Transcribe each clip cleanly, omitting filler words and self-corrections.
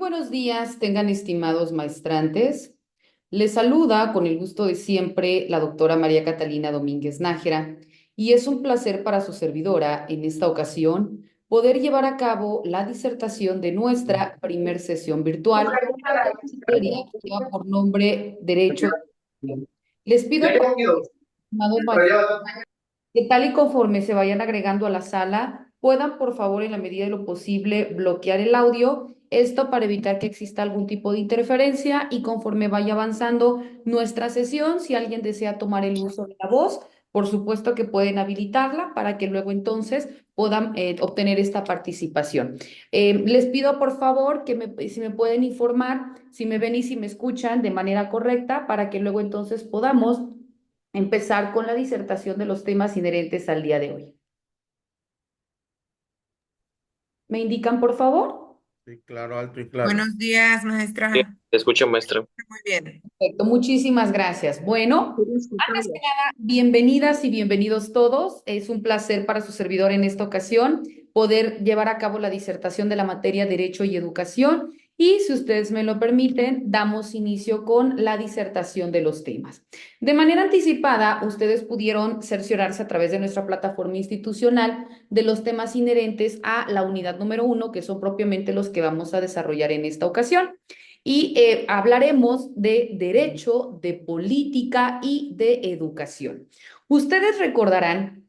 buenos días, tengan estimados maestrantes. Les saluda con el gusto de siempre la doctora María Catalina Domínguez Nájera y es un placer para su servidora en esta ocasión poder llevar a cabo la disertación de nuestra primer sesión virtual de la materia que lleva por nombre Derecho. Les pido por favor, estimados maestros, que tal y conforme se vayan agregando a la sala, puedan por favor en la medida de lo posible bloquear el audio, esto para evitar que exista algún tipo de interferencia y conforme vaya avanzando nuestra sesión, si alguien desea tomar el uso de la voz, por supuesto que pueden habilitarla para que luego entonces puedan obtener esta participación. Les pido por favor que si me pueden informar, si me ven y si me escuchan de manera correcta, para que luego entonces podamos empezar con la disertación de los temas inherentes al día de hoy. ¿Me indican, por favor? Sí, claro, alto y claro. Buenos días, Bien, maestra. te escucho, maestra. Muy bien. Perfecto, muchísimas gracias. Bueno, antes que nada, bienvenidas y bienvenidos todos. Es un placer para su servidor en esta ocasión poder llevar a cabo la disertación de la materia Derecho y Educación. Y si ustedes me lo permiten, damos inicio con la disertación de los temas. De manera anticipada, ustedes pudieron cerciorarse a través de nuestra plataforma institucional de los temas inherentes a la unidad número 1, que son propiamente los que vamos a desarrollar en esta ocasión. Y hablaremos de derecho, de política y de educación. Ustedes recordarán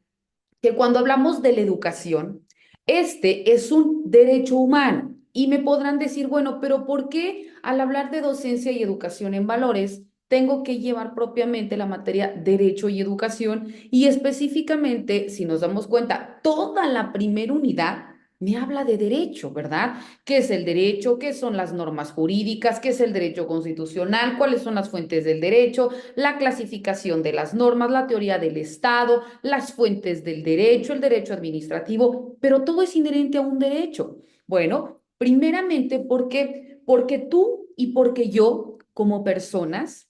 que cuando hablamos de la educación, este es un derecho humano. Y me podrán decir, bueno, pero ¿por qué al hablar de docencia y educación en valores tengo que llevar propiamente la materia derecho y educación? Y específicamente, si nos damos cuenta, toda la primera unidad me habla de derecho, ¿verdad? ¿Qué es el derecho? ¿Qué son las normas jurídicas? ¿Qué es el derecho constitucional? ¿Cuáles son las fuentes del derecho? La clasificación de las normas, la teoría del Estado, las fuentes del derecho, el derecho administrativo, pero todo es inherente a un derecho. Bueno, primeramente porque tú y porque yo, como personas,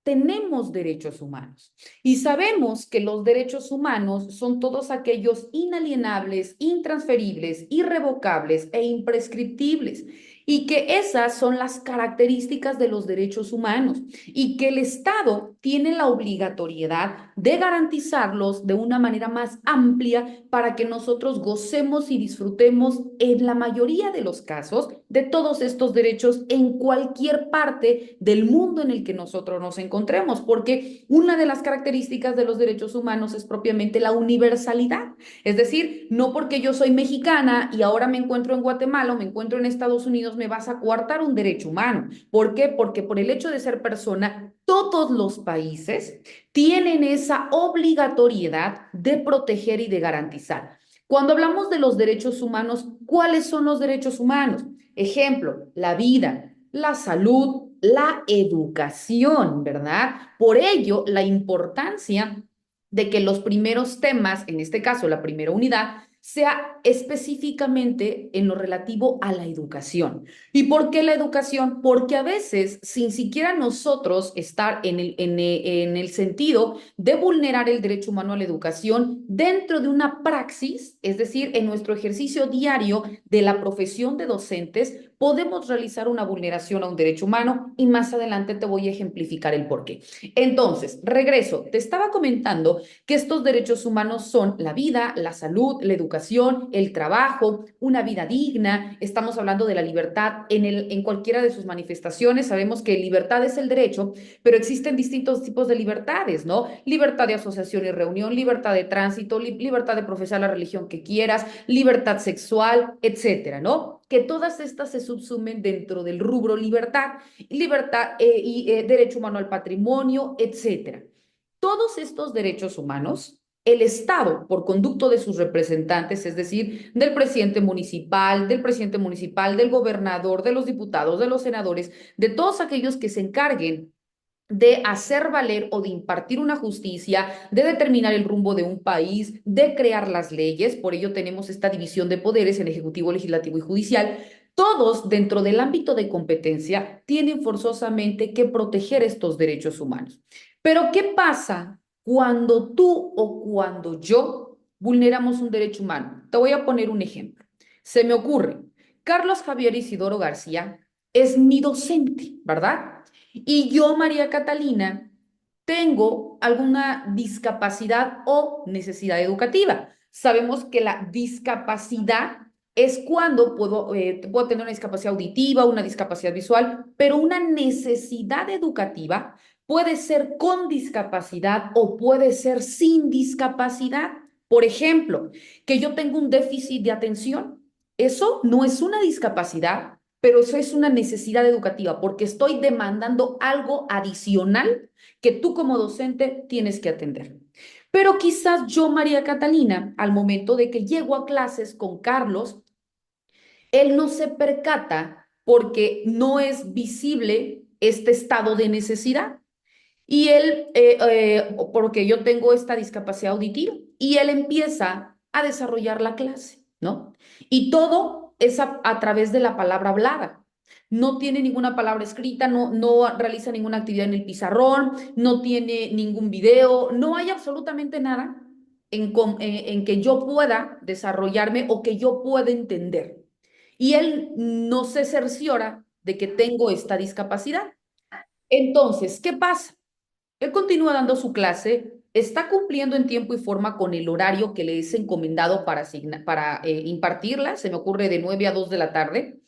tenemos derechos humanos y sabemos que los derechos humanos son todos aquellos inalienables, intransferibles, irrevocables e imprescriptibles y que esas son las características de los derechos humanos y que el Estado tiene la obligatoriedad de garantizarlos de una manera más amplia para que nosotros gocemos y disfrutemos en la mayoría de los casos de todos estos derechos en cualquier parte del mundo en el que nosotros nos encontremos, porque una de las características de los derechos humanos es propiamente la universalidad. Es decir, no porque yo soy mexicana y ahora me encuentro en Guatemala o me encuentro en Estados Unidos, me vas a coartar un derecho humano. ¿Por qué? Porque por el hecho de ser persona, todos los países tienen esa obligatoriedad de proteger y de garantizar. Cuando hablamos de los derechos humanos, ¿cuáles son los derechos humanos? Ejemplo, la vida, la salud, la educación, ¿verdad? Por ello, la importancia de que los primeros temas, en este caso la primera unidad, sea específicamente en lo relativo a la educación. ¿Y por qué la educación? Porque a veces, sin siquiera nosotros estar en el sentido de vulnerar el derecho humano a la educación dentro de una praxis, es decir, en nuestro ejercicio diario de la profesión de docentes, podemos realizar una vulneración a un derecho humano y más adelante te voy a ejemplificar el por qué. Entonces, regreso, te estaba comentando que estos derechos humanos son la vida, la salud, la educación, el trabajo, una vida digna. Estamos hablando de la libertad en cualquiera de sus manifestaciones. Sabemos que libertad es el derecho, pero existen distintos tipos de libertades, ¿no? Libertad de asociación y reunión, libertad de tránsito, libertad de profesar la religión que quieras, libertad sexual, etcétera, ¿no? Que todas estas se subsumen dentro del rubro libertad y derecho humano al patrimonio, etcétera. Todos estos derechos humanos, el Estado, por conducto de sus representantes, es decir, del presidente municipal, del gobernador, de los diputados, de los senadores, de todos aquellos que se encarguen de hacer valer o de impartir una justicia, de determinar el rumbo de un país, de crear las leyes, por ello tenemos esta división de poderes en ejecutivo, legislativo y judicial, todos dentro del ámbito de competencia tienen forzosamente que proteger estos derechos humanos. Pero ¿qué pasa cuando tú o cuando yo vulneramos un derecho humano? Te voy a poner un ejemplo. Se me ocurre, Carlos Javier Isidoro García es mi docente, ¿verdad? Y yo, María Catalina, tengo alguna discapacidad o necesidad educativa. Sabemos que la discapacidad es cuando puedo tener una discapacidad auditiva, una discapacidad visual, pero una necesidad educativa puede ser con discapacidad o puede ser sin discapacidad. Por ejemplo, que yo tengo un déficit de atención. Eso no es una discapacidad, pero eso es una necesidad educativa porque estoy demandando algo adicional que tú como docente tienes que atender. Pero quizás yo, María Catalina, al momento de que llego a clases con Carlos, él no se percata porque no es visible este estado de necesidad. Y él, porque yo tengo esta discapacidad auditiva, y él empieza a desarrollar la clase, ¿no? Y todo es a través de la palabra hablada. No tiene ninguna palabra escrita, no realiza ninguna actividad en el pizarrón, no tiene ningún video, no hay absolutamente nada en que yo pueda desarrollarme o que yo pueda entender. Y él no se cerciora de que tengo esta discapacidad. Entonces, ¿qué pasa? Él continúa dando su clase, está cumpliendo en tiempo y forma con el horario que le es encomendado para impartirla, se me ocurre de 9 a 2 de la tarde,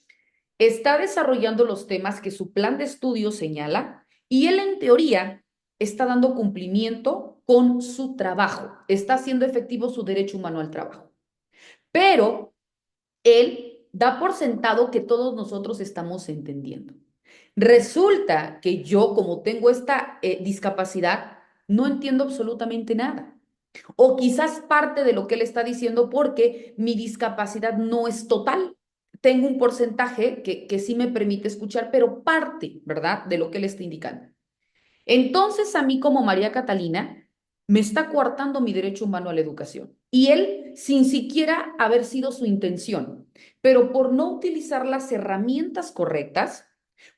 está desarrollando los temas que su plan de estudio señala y él en teoría está dando cumplimiento con su trabajo, está haciendo efectivo su derecho humano al trabajo. Pero él da por sentado que todos nosotros estamos entendiendo. Resulta que yo, como tengo esta discapacidad, no entiendo absolutamente nada. O quizás parte de lo que él está diciendo porque mi discapacidad no es total. Tengo un porcentaje que sí me permite escuchar, pero parte, ¿verdad?, de lo que él está indicando. Entonces, a mí como María Catalina, me está coartando mi derecho humano a la educación. Y él, sin siquiera haber sido su intención, pero por no utilizar las herramientas correctas,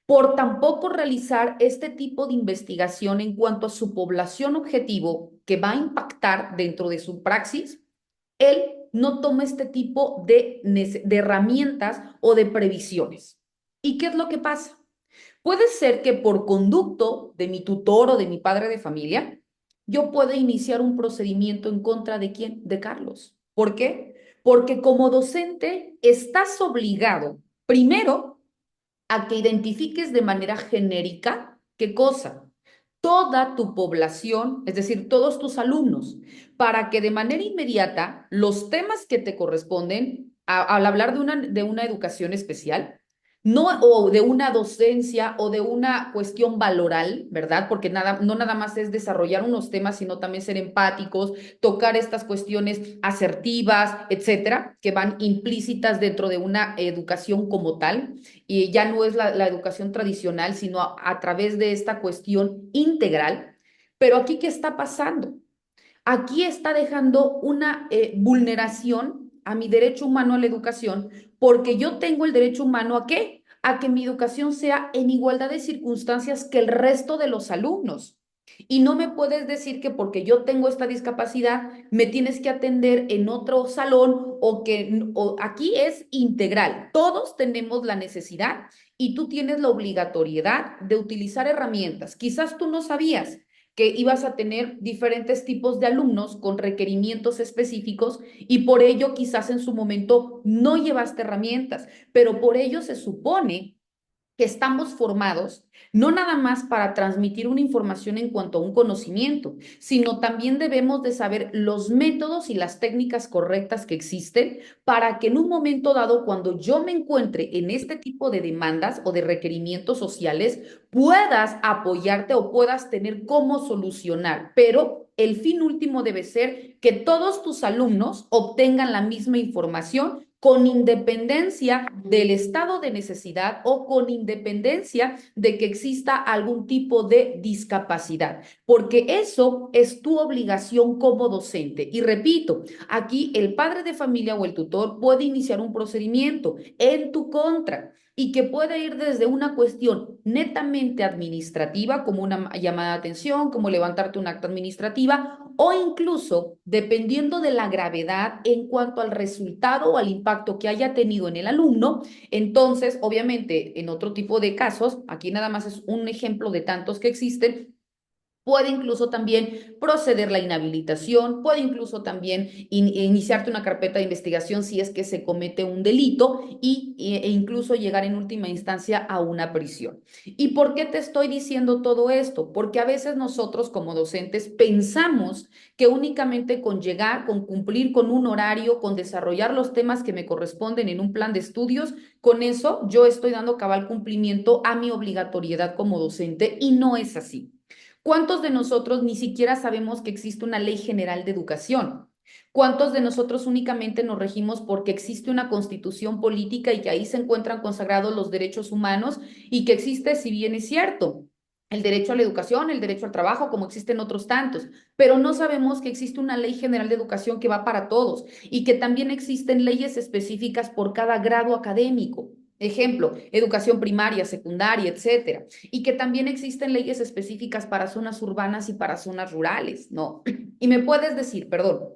por tampoco realizar este tipo de investigación en cuanto a su población objetivo que va a impactar dentro de su praxis, él no toma este tipo de herramientas o de previsiones. ¿Y qué es lo que pasa? Puede ser que por conducto de mi tutor o de mi padre de familia, yo pueda iniciar un procedimiento en contra de quién, de Carlos. ¿Por qué? Porque como docente estás obligado, primero, a que identifiques de manera genérica qué cosa, toda tu población, es decir, todos tus alumnos, para que de manera inmediata los temas que te corresponden al hablar de una educación especial, no o de una docencia o de una cuestión valoral, ¿verdad? Porque no nada más es desarrollar unos temas, sino también ser empáticos, tocar estas cuestiones asertivas, etcétera, que van implícitas dentro de una educación como tal y ya no es la educación tradicional, sino a través de esta cuestión integral. Pero aquí, ¿qué está pasando? Aquí está dejando una vulneración a mi derecho humano a la educación, porque yo tengo el derecho humano ¿a qué? A que mi educación sea en igualdad de circunstancias que el resto de los alumnos. Y no me puedes decir que porque yo tengo esta discapacidad me tienes que atender en otro salón o aquí es integral. Todos tenemos la necesidad y tú tienes la obligatoriedad de utilizar herramientas. Quizás tú no sabías que ibas a tener diferentes tipos de alumnos con requerimientos específicos y por ello quizás en su momento no llevaste herramientas, pero por ello se supone que estamos formados no nada más para transmitir una información en cuanto a un conocimiento, sino también debemos de saber los métodos y las técnicas correctas que existen para que en un momento dado, cuando yo me encuentre en este tipo de demandas o de requerimientos sociales, puedas apoyarte o puedas tener cómo solucionar. Pero el fin último debe ser que todos tus alumnos obtengan la misma información con independencia del estado de necesidad o con independencia de que exista algún tipo de discapacidad, porque eso es tu obligación como docente. Y repito, aquí el padre de familia o el tutor puede iniciar un procedimiento en tu contra y que puede ir desde una cuestión netamente administrativa, como una llamada de atención, como levantarte un acta administrativa, o incluso, dependiendo de la gravedad en cuanto al resultado o al impacto que haya tenido en el alumno, entonces, obviamente, en otro tipo de casos, aquí nada más es un ejemplo de tantos que existen, puede incluso también proceder la inhabilitación, puede incluso también iniciarte una carpeta de investigación si es que se comete un delito e incluso llegar en última instancia a una prisión. ¿Y por qué te estoy diciendo todo esto? Porque a veces nosotros como docentes pensamos que únicamente con llegar, con cumplir con un horario, con desarrollar los temas que me corresponden en un plan de estudios, con eso yo estoy dando cabal cumplimiento a mi obligatoriedad como docente y no es así. ¿Cuántos de nosotros ni siquiera sabemos que existe una ley general de educación? ¿Cuántos de nosotros únicamente nos regimos porque existe una constitución política y que ahí se encuentran consagrados los derechos humanos y que existe, si bien es cierto, el derecho a la educación, el derecho al trabajo, como existen otros tantos, pero no sabemos que existe una ley general de educación que va para todos y que también existen leyes específicas por cada grado académico? Ejemplo, educación primaria, secundaria, etcétera. Y que también existen leyes específicas para zonas urbanas y para zonas rurales, ¿no? Y me puedes decir, perdón,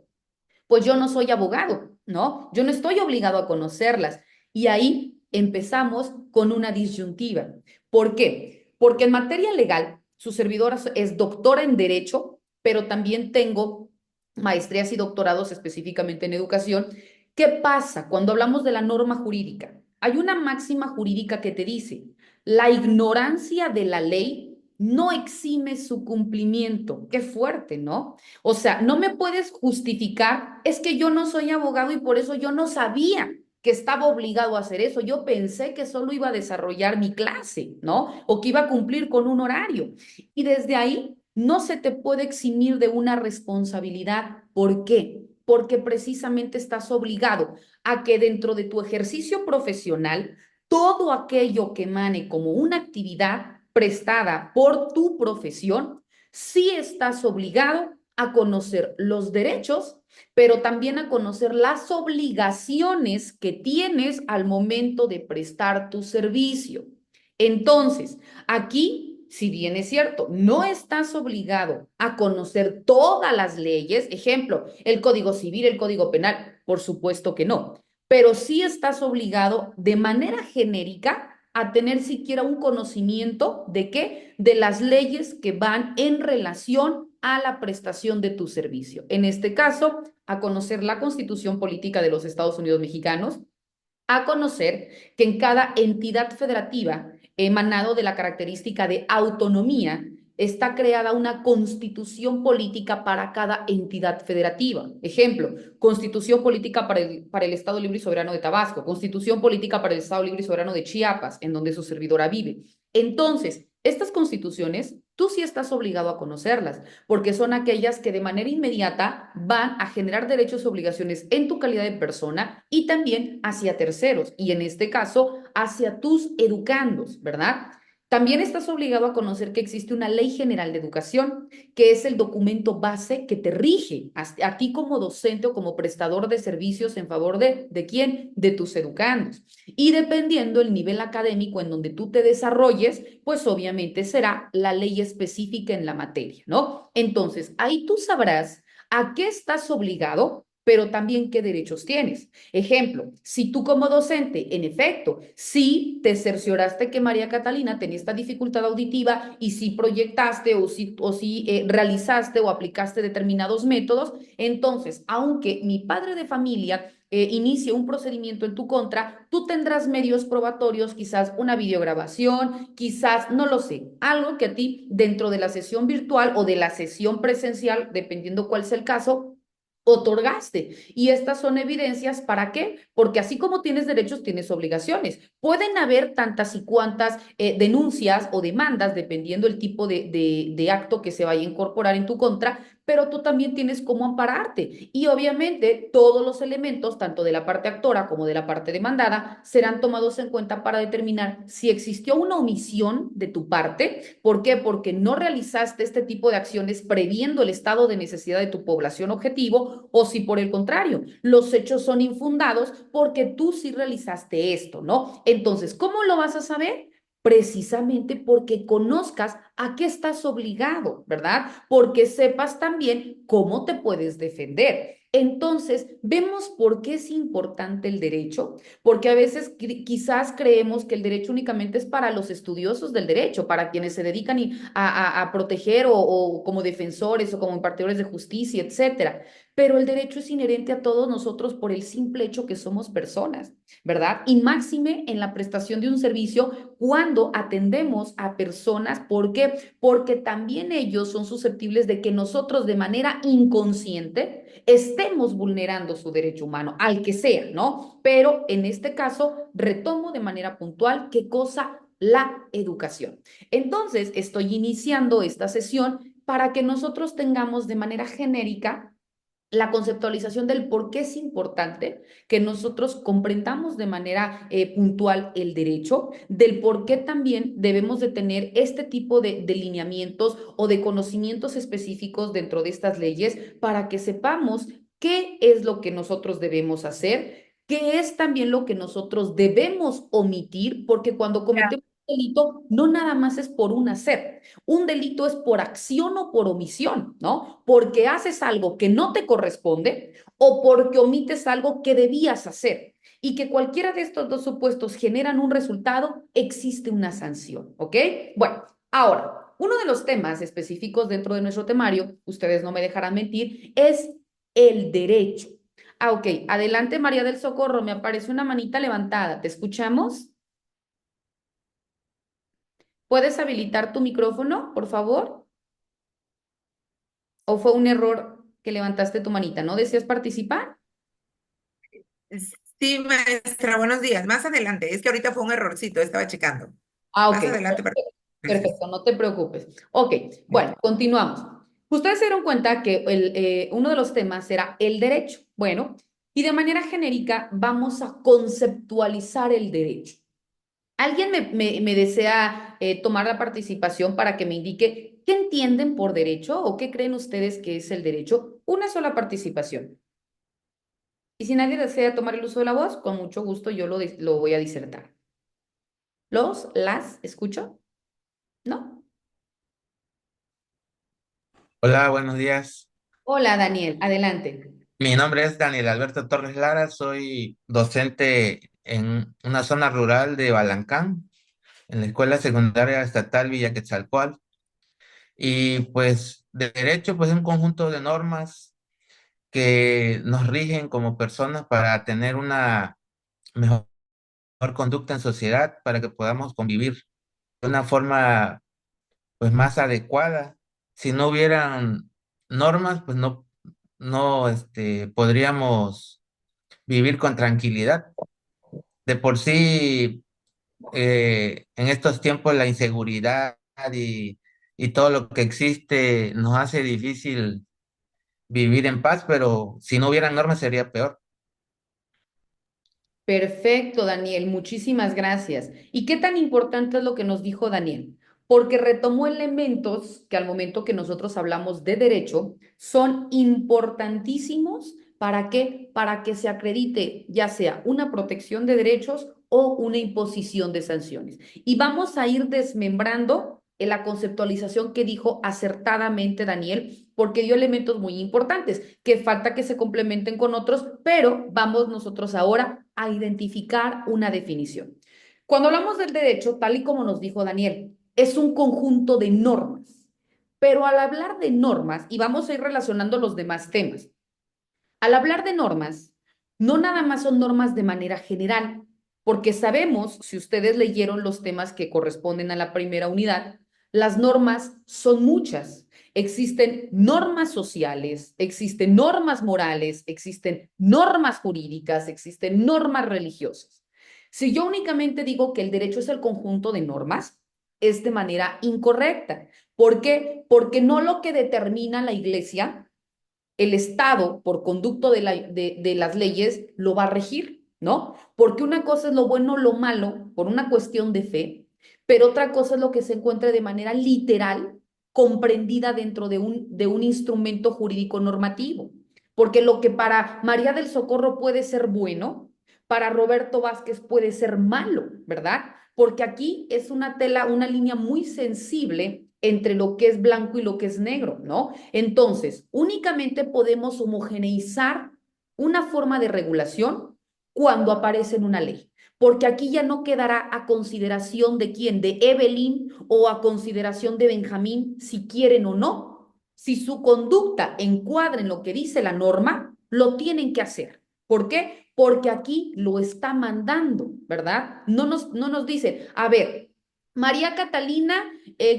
pues yo no soy abogado, ¿no? Yo no estoy obligado a conocerlas. Y ahí empezamos con una disyuntiva. ¿Por qué? Porque en materia legal, su servidora es doctora en Derecho, pero también tengo maestrías y doctorados específicamente en educación. ¿Qué pasa cuando hablamos de la norma jurídica? Hay una máxima jurídica que te dice, la ignorancia de la ley no exime su cumplimiento. Qué fuerte, ¿no? O sea, no me puedes justificar, es que yo no soy abogado y por eso yo no sabía que estaba obligado a hacer eso. Yo pensé que solo iba a desarrollar mi clase, ¿no? O que iba a cumplir con un horario. Y desde ahí no se te puede eximir de una responsabilidad. ¿Por qué? Porque precisamente estás obligado a que dentro de tu ejercicio profesional, todo aquello que emane como una actividad prestada por tu profesión, sí estás obligado a conocer los derechos, pero también a conocer las obligaciones que tienes al momento de prestar tu servicio. Entonces, aquí, si bien es cierto, no estás obligado a conocer todas las leyes, ejemplo, el Código Civil, el Código Penal, por supuesto que no, pero sí estás obligado de manera genérica a tener siquiera un conocimiento de qué, de las leyes que van en relación a la prestación de tu servicio. En este caso, a conocer la Constitución Política de los Estados Unidos Mexicanos, a conocer que en cada entidad federativa emanado de la característica de autonomía está creada una constitución política para cada entidad federativa. Ejemplo, constitución política para el Estado Libre y Soberano de Tabasco, constitución política para el Estado Libre y Soberano de Chiapas, en donde su servidora vive. Entonces, estas constituciones, tú sí estás obligado a conocerlas, porque son aquellas que de manera inmediata van a generar derechos y obligaciones en tu calidad de persona y también hacia terceros, y en este caso, hacia tus educandos, ¿verdad? También estás obligado a conocer que existe una ley general de educación, que es el documento base que te rige a ti como docente o como prestador de servicios en favor ¿de quién? De tus educandos. Y dependiendo el nivel académico en donde tú te desarrolles, pues obviamente será la ley específica en la materia, ¿no? Entonces, ahí tú sabrás a qué estás obligado, pero también qué derechos tienes. Ejemplo, si tú como docente, en efecto, sí te cercioraste que María Catalina tenía esta dificultad auditiva y si proyectaste o si realizaste o aplicaste determinados métodos, entonces, aunque mi padre de familia inicie un procedimiento en tu contra, tú tendrás medios probatorios, quizás una videograbación, quizás, no lo sé, algo que a ti dentro de la sesión virtual o de la sesión presencial, dependiendo cuál sea el caso, otorgaste. Y estas son evidencias, ¿para qué? Porque así como tienes derechos, tienes obligaciones. Pueden haber tantas y cuantas denuncias o demandas, dependiendo el tipo de acto que se vaya a incorporar en tu contra, pero tú también tienes cómo ampararte. Y obviamente todos los elementos, tanto de la parte actora como de la parte demandada, serán tomados en cuenta para determinar si existió una omisión de tu parte. ¿Por qué? Porque no realizaste este tipo de acciones previendo el estado de necesidad de tu población objetivo o si por el contrario, los hechos son infundados porque tú sí realizaste esto, ¿no? Entonces, ¿cómo lo vas a saber? precisamente porque conozcas a qué estás obligado, ¿verdad? Porque sepas también cómo te puedes defender. Entonces, vemos por qué es importante el derecho, porque a veces quizás creemos que el derecho únicamente es para los estudiosos del derecho, para quienes se dedican a proteger o como defensores o como impartidores de justicia, etcétera. Pero el derecho es inherente a todos nosotros por el simple hecho que somos personas, ¿verdad? Y máxime en la prestación de un servicio cuando atendemos a personas. ¿Por qué? Porque también ellos son susceptibles de que nosotros de manera inconsciente estemos vulnerando su derecho humano, al que sea, ¿no? Pero en este caso, retomo de manera puntual qué cosa la educación. Entonces, estoy iniciando esta sesión para que nosotros tengamos de manera genérica la conceptualización del por qué es importante que nosotros comprendamos de manera puntual el derecho, del por qué también debemos de tener este tipo de lineamientos o de conocimientos específicos dentro de estas leyes para que sepamos qué es lo que nosotros debemos hacer, qué es también lo que nosotros debemos omitir, porque cuando cometemos un delito no nada más es por un hacer, un delito es por acción o por omisión, ¿no? Porque haces algo que no te corresponde o porque omites algo que debías hacer. Y que cualquiera de estos dos supuestos generan un resultado, existe una sanción, ¿ok? Bueno, ahora, uno de los temas específicos dentro de nuestro temario, ustedes no me dejarán mentir, es el derecho. Ah, ok, adelante María del Socorro, me aparece una manita levantada, ¿te escuchamos? ¿Puedes habilitar tu micrófono, por favor? ¿O fue un error que levantaste tu manita? ¿No deseas participar? Sí, maestra, buenos días. Más adelante, es que ahorita fue un errorcito, estaba checando. Ah, ok. Más adelante. Gracias. Perfecto, no te preocupes. Ok, bueno, continuamos. Ustedes se dieron cuenta que uno de los temas era el derecho. Bueno, y de manera genérica vamos a conceptualizar el derecho. ¿Alguien me desea tomar la participación para que me indique qué entienden por derecho o qué creen ustedes que es el derecho? Una sola participación. Y si nadie desea tomar el uso de la voz, con mucho gusto yo lo voy a disertar. ¿Escucho? ¿No? Hola, buenos días. Hola, Daniel, adelante. Mi nombre es Daniel Alberto Torres Lara, soy docente en una zona rural de Balancán, en la Escuela Secundaria Estatal Villa Quetzalcóatl. Y pues de derecho, pues es un conjunto de normas que nos rigen como personas para tener una mejor conducta en sociedad, para que podamos convivir de una forma pues más adecuada. Si no hubieran normas, pues no podríamos vivir con tranquilidad. De por sí, en estos tiempos la inseguridad y todo lo que existe nos hace difícil vivir en paz, pero si no hubieran normas sería peor. Perfecto, Daniel, muchísimas gracias. ¿Y qué tan importante es lo que nos dijo Daniel? Porque retomó elementos que al momento que nosotros hablamos de derecho son importantísimos. ¿Para qué? Para que se acredite ya sea una protección de derechos o una imposición de sanciones. Y vamos a ir desmembrando en la conceptualización que dijo acertadamente Daniel, porque dio elementos muy importantes, que falta que se complementen con otros, pero vamos nosotros ahora a identificar una definición. Cuando hablamos del derecho, tal y como nos dijo Daniel, es un conjunto de normas, pero al hablar de normas, y vamos a ir relacionando los demás temas, al hablar de normas, no nada más son normas de manera general, porque sabemos, si ustedes leyeron los temas que corresponden a la primera unidad, las normas son muchas. Existen normas sociales, existen normas morales, existen normas jurídicas, existen normas religiosas. Si yo únicamente digo que el derecho es el conjunto de normas, es de manera incorrecta. ¿Por qué? Porque no lo que determina la iglesia, el Estado, por conducto de las leyes, lo va a regir, ¿no? Porque una cosa es lo bueno o lo malo por una cuestión de fe, pero otra cosa es lo que se encuentra de manera literal comprendida dentro de un instrumento jurídico normativo. Porque lo que para María del Socorro puede ser bueno, para Roberto Vázquez puede ser malo, ¿verdad? porque aquí es una tela, una línea muy sensible entre lo que es blanco y lo que es negro, ¿no? Entonces, únicamente podemos homogeneizar una forma de regulación cuando aparece en una ley, porque aquí ya no quedará a consideración de quién, de Evelyn o a consideración de Benjamín, si quieren o no. Si su conducta encuadra en lo que dice la norma, lo tienen que hacer. ¿Por qué? Porque aquí lo está mandando, ¿verdad? No nos dice, a ver, María Catalina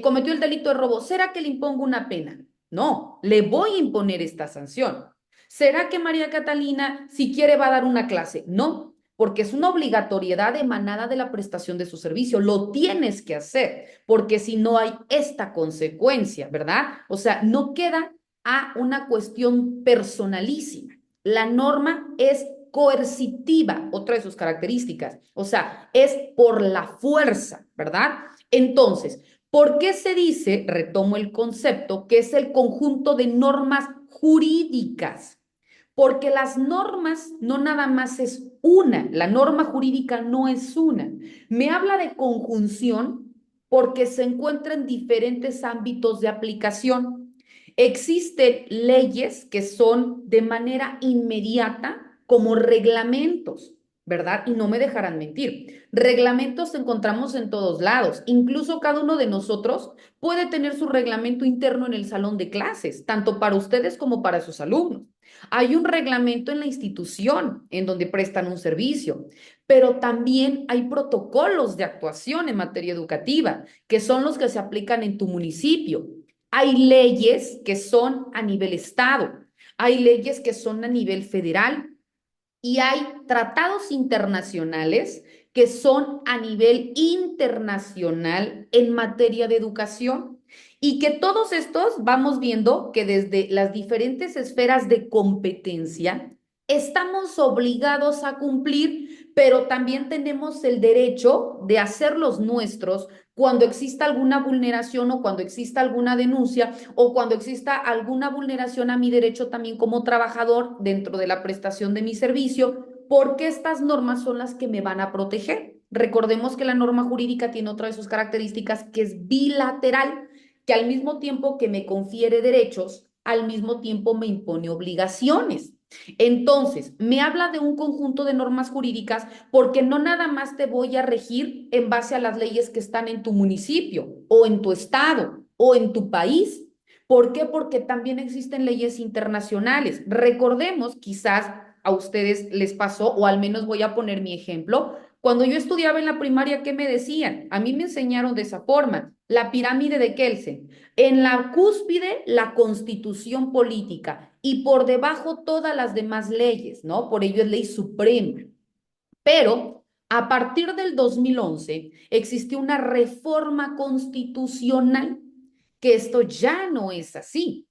cometió el delito de robo, ¿será que le impongo una pena? No, le voy a imponer esta sanción. ¿Será que María Catalina, si quiere, va a dar una clase? No, porque es una obligatoriedad emanada de la prestación de su servicio. Lo tienes que hacer, porque si no hay esta consecuencia, ¿verdad? O sea, no queda a una cuestión personalísima. La norma es coercitiva, otra de sus características, o sea, es por la fuerza, ¿verdad? Entonces, ¿por qué se dice, retomo el concepto, que es el conjunto de normas jurídicas? Porque las normas no nada más es una, la norma jurídica no es una. Me habla de conjunción porque se encuentra en diferentes ámbitos de aplicación. Existen leyes que son de manera inmediata como reglamentos, ¿verdad? Y no me dejarán mentir. Reglamentos encontramos en todos lados. Incluso cada uno de nosotros puede tener su reglamento interno en el salón de clases, tanto para ustedes como para sus alumnos. Hay un reglamento en la institución en donde prestan un servicio, pero también hay protocolos de actuación en materia educativa, que son los que se aplican en tu municipio. Hay leyes que son a nivel estado, hay leyes que son a nivel federal y hay tratados internacionales que son a nivel internacional en materia de educación y que todos estos vamos viendo que desde las diferentes esferas de competencia estamos obligados a cumplir, pero también tenemos el derecho de hacerlos nuestros cuando exista alguna vulneración o cuando exista alguna denuncia o cuando exista alguna vulneración a mi derecho también como trabajador dentro de la prestación de mi servicio, porque estas normas son las que me van a proteger. Recordemos que la norma jurídica tiene otra de sus características que es bilateral, que al mismo tiempo que me confiere derechos, al mismo tiempo me impone obligaciones. Entonces, me habla de un conjunto de normas jurídicas porque no nada más te voy a regir en base a las leyes que están en tu municipio o en tu estado o en tu país. ¿Por qué? Porque también existen leyes internacionales. Recordemos, quizás a ustedes les pasó, o al menos voy a poner mi ejemplo, cuando yo estudiaba en la primaria, ¿qué me decían? A mí me enseñaron de esa forma, la pirámide de Kelsen. En la cúspide, la constitución política y por debajo todas las demás leyes, ¿no? Por ello es ley suprema. Pero a partir del 2011 existió una reforma constitucional que esto ya no es así.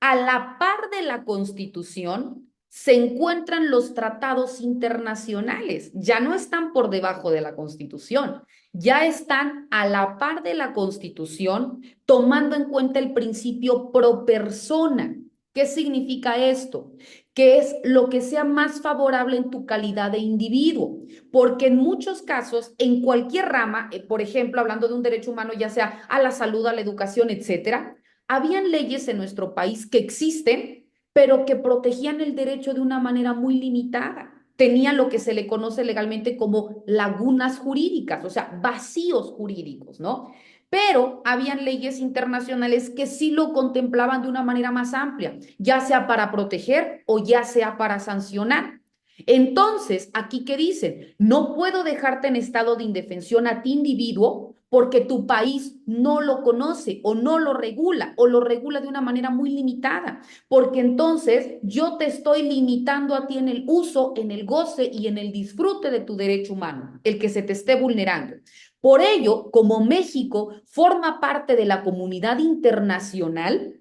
A la par de la Constitución se encuentran los tratados internacionales, ya no están por debajo de la Constitución, ya están a la par de la Constitución, tomando en cuenta el principio pro persona. ¿Qué significa esto? Que es lo que sea más favorable en tu calidad de individuo, porque en muchos casos, en cualquier rama, por ejemplo, hablando de un derecho humano, ya sea a la salud, a la educación, etcétera, habían leyes en nuestro país que existen, pero que protegían el derecho de una manera muy limitada. Tenían lo que se le conoce legalmente como lagunas jurídicas, o sea, vacíos jurídicos, ¿no? Pero habían leyes internacionales que sí lo contemplaban de una manera más amplia, ya sea para proteger o ya sea para sancionar. Entonces, aquí qué dicen, no puedo dejarte en estado de indefensión a ti individuo porque tu país no lo conoce o no lo regula o lo regula de una manera muy limitada, porque entonces yo te estoy limitando a ti en el uso, en el goce y en el disfrute de tu derecho humano, el que se te esté vulnerando. Por ello, como México forma parte de la comunidad internacional,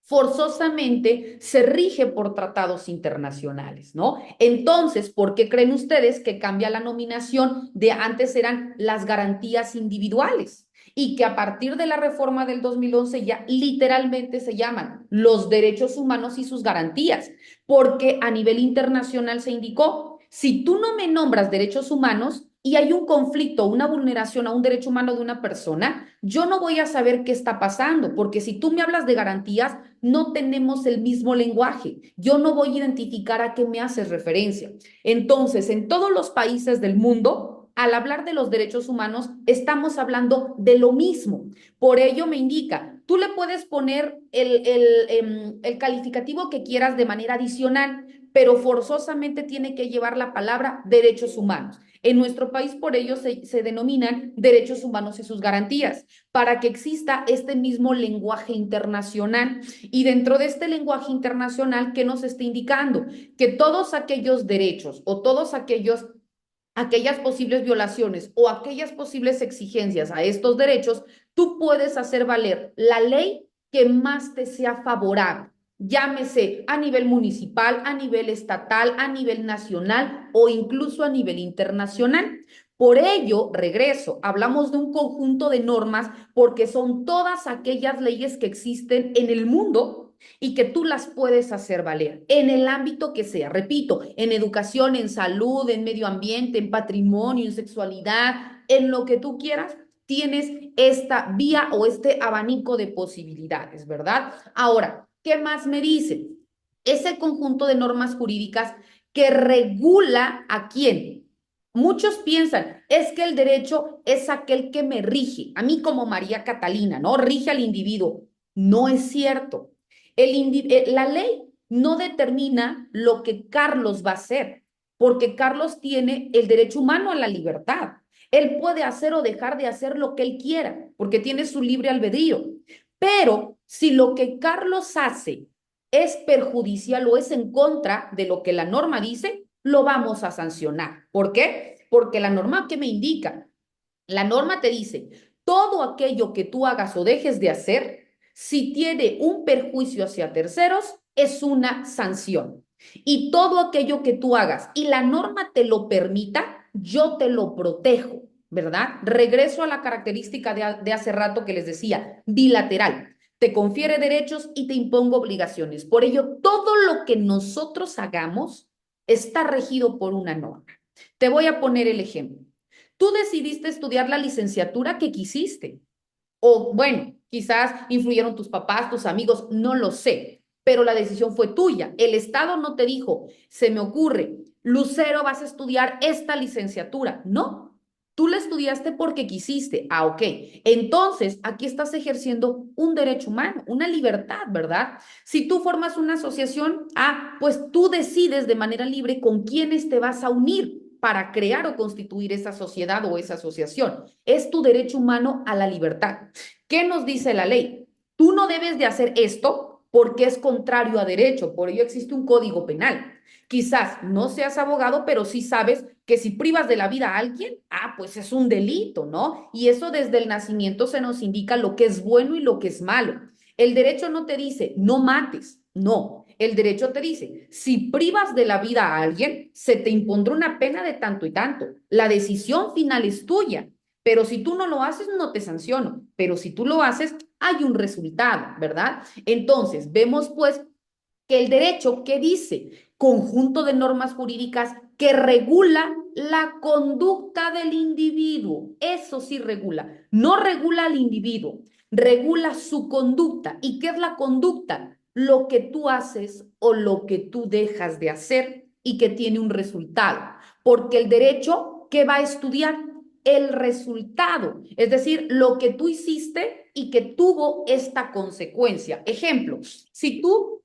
forzosamente se rige por tratados internacionales, ¿no? Entonces, ¿por qué creen ustedes que cambia la nominación de antes eran las garantías individuales? Y que a partir de la reforma del 2011 ya literalmente se llaman los derechos humanos y sus garantías, porque a nivel internacional se indicó, si tú no me nombras derechos humanos, y hay un conflicto, una vulneración a un derecho humano de una persona, yo no voy a saber qué está pasando, porque si tú me hablas de garantías, no tenemos el mismo lenguaje. Yo no voy a identificar a qué me haces referencia. Entonces, en todos los países del mundo, al hablar de los derechos humanos, estamos hablando de lo mismo. Por ello me indica, tú le puedes poner el calificativo que quieras de manera adicional, pero forzosamente tiene que llevar la palabra derechos humanos. En nuestro país, por ello, se denominan derechos humanos y sus garantías, para que exista este mismo lenguaje internacional. Y dentro de este lenguaje internacional, ¿qué nos está indicando? Que todos aquellos derechos o todos aquellas posibles violaciones o aquellas posibles exigencias a estos derechos, tú puedes hacer valer la ley que más te sea favorable, llámese a nivel municipal, a nivel estatal, a nivel nacional o incluso a nivel internacional. Por ello, regreso, hablamos de un conjunto de normas porque son todas aquellas leyes que existen en el mundo y que tú las puedes hacer valer en el ámbito que sea. Repito, en educación, en salud, en medio ambiente, en patrimonio, en sexualidad, en lo que tú quieras, tienes esta vía o este abanico de posibilidades, ¿verdad? Ahora, ¿qué más me dice? Ese conjunto de normas jurídicas que regula a quién. Muchos piensan, es que el derecho es aquel que me rige, a mí como María Catalina, ¿no? Rige al individuo. No es cierto. La ley no determina lo que Carlos va a hacer, porque Carlos tiene el derecho humano a la libertad. Él puede hacer o dejar de hacer lo que él quiera, porque tiene su libre albedrío. Pero si lo que Carlos hace es perjudicial o es en contra de lo que la norma dice, lo vamos a sancionar. ¿Por qué? Porque la norma que me indica, la norma te dice, todo aquello que tú hagas o dejes de hacer, si tiene un perjuicio hacia terceros, es una sanción. Y todo aquello que tú hagas y la norma te lo permita, yo te lo protejo, ¿verdad? Regreso a la característica de hace rato que les decía, bilateral. Te confiere derechos y te impongo obligaciones. Por ello, todo lo que nosotros hagamos está regido por una norma. Te voy a poner el ejemplo. Tú decidiste estudiar la licenciatura que quisiste. O bueno, quizás influyeron tus papás, tus amigos, no lo sé, pero la decisión fue tuya. El Estado no te dijo, se me ocurre, Lucero, vas a estudiar esta licenciatura. No, tú la estudiaste porque quisiste. Ah, ok. Entonces, aquí estás ejerciendo un derecho humano, una libertad, ¿verdad? Si tú formas una asociación, pues tú decides de manera libre con quiénes te vas a unir para crear o constituir esa sociedad o esa asociación. Es tu derecho humano a la libertad. ¿Qué nos dice la ley? Tú no debes de hacer esto porque es contrario a derecho, por ello existe un código penal. Quizás no seas abogado, pero sí sabes que si privas de la vida a alguien, pues es un delito, ¿no? Y eso desde el nacimiento se nos indica lo que es bueno y lo que es malo. El derecho no te dice, no mates, no. El derecho te dice, si privas de la vida a alguien, se te impondrá una pena de tanto y tanto. La decisión final es tuya, pero si tú no lo haces, no te sanciono. Pero si tú lo haces, hay un resultado, ¿verdad? Entonces, vemos pues que el derecho, ¿qué dice? Conjunto de normas jurídicas que regula la conducta del individuo. Eso sí regula. No regula al individuo, regula su conducta. ¿Y qué es la conducta? Lo que tú haces o lo que tú dejas de hacer y que tiene un resultado. Porque el derecho, ¿qué va a estudiar? El resultado, es decir, lo que tú hiciste y que tuvo esta consecuencia. Ejemplo, si tú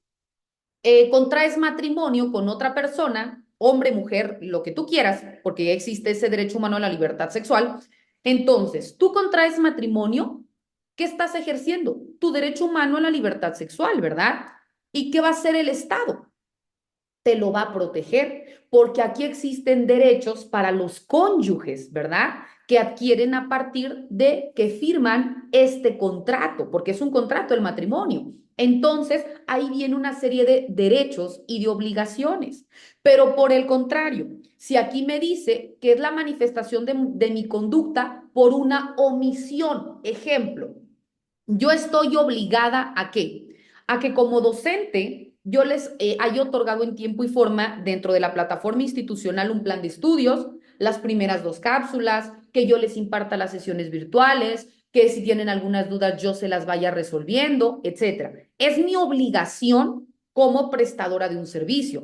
contraes matrimonio con otra persona, hombre, mujer, lo que tú quieras, porque ya existe ese derecho humano a la libertad sexual, entonces tú contraes matrimonio, ¿qué estás ejerciendo? Tu derecho humano a la libertad sexual, ¿verdad? ¿Y qué va a hacer el Estado? Te lo va a proteger, porque aquí existen derechos para los cónyuges, ¿verdad? Que adquieren a partir de que firman este contrato, porque es un contrato el matrimonio. Entonces, ahí viene una serie de derechos y de obligaciones. Pero por el contrario, si aquí me dice que es la manifestación de mi conducta por una omisión, ejemplo, yo estoy obligada a qué? A que como docente yo les haya otorgado en tiempo y forma dentro de la plataforma institucional un plan de estudios, las primeras 2 cápsulas, que yo les imparta las sesiones virtuales, que si tienen algunas dudas yo se las vaya resolviendo, etcétera. Es mi obligación como prestadora de un servicio,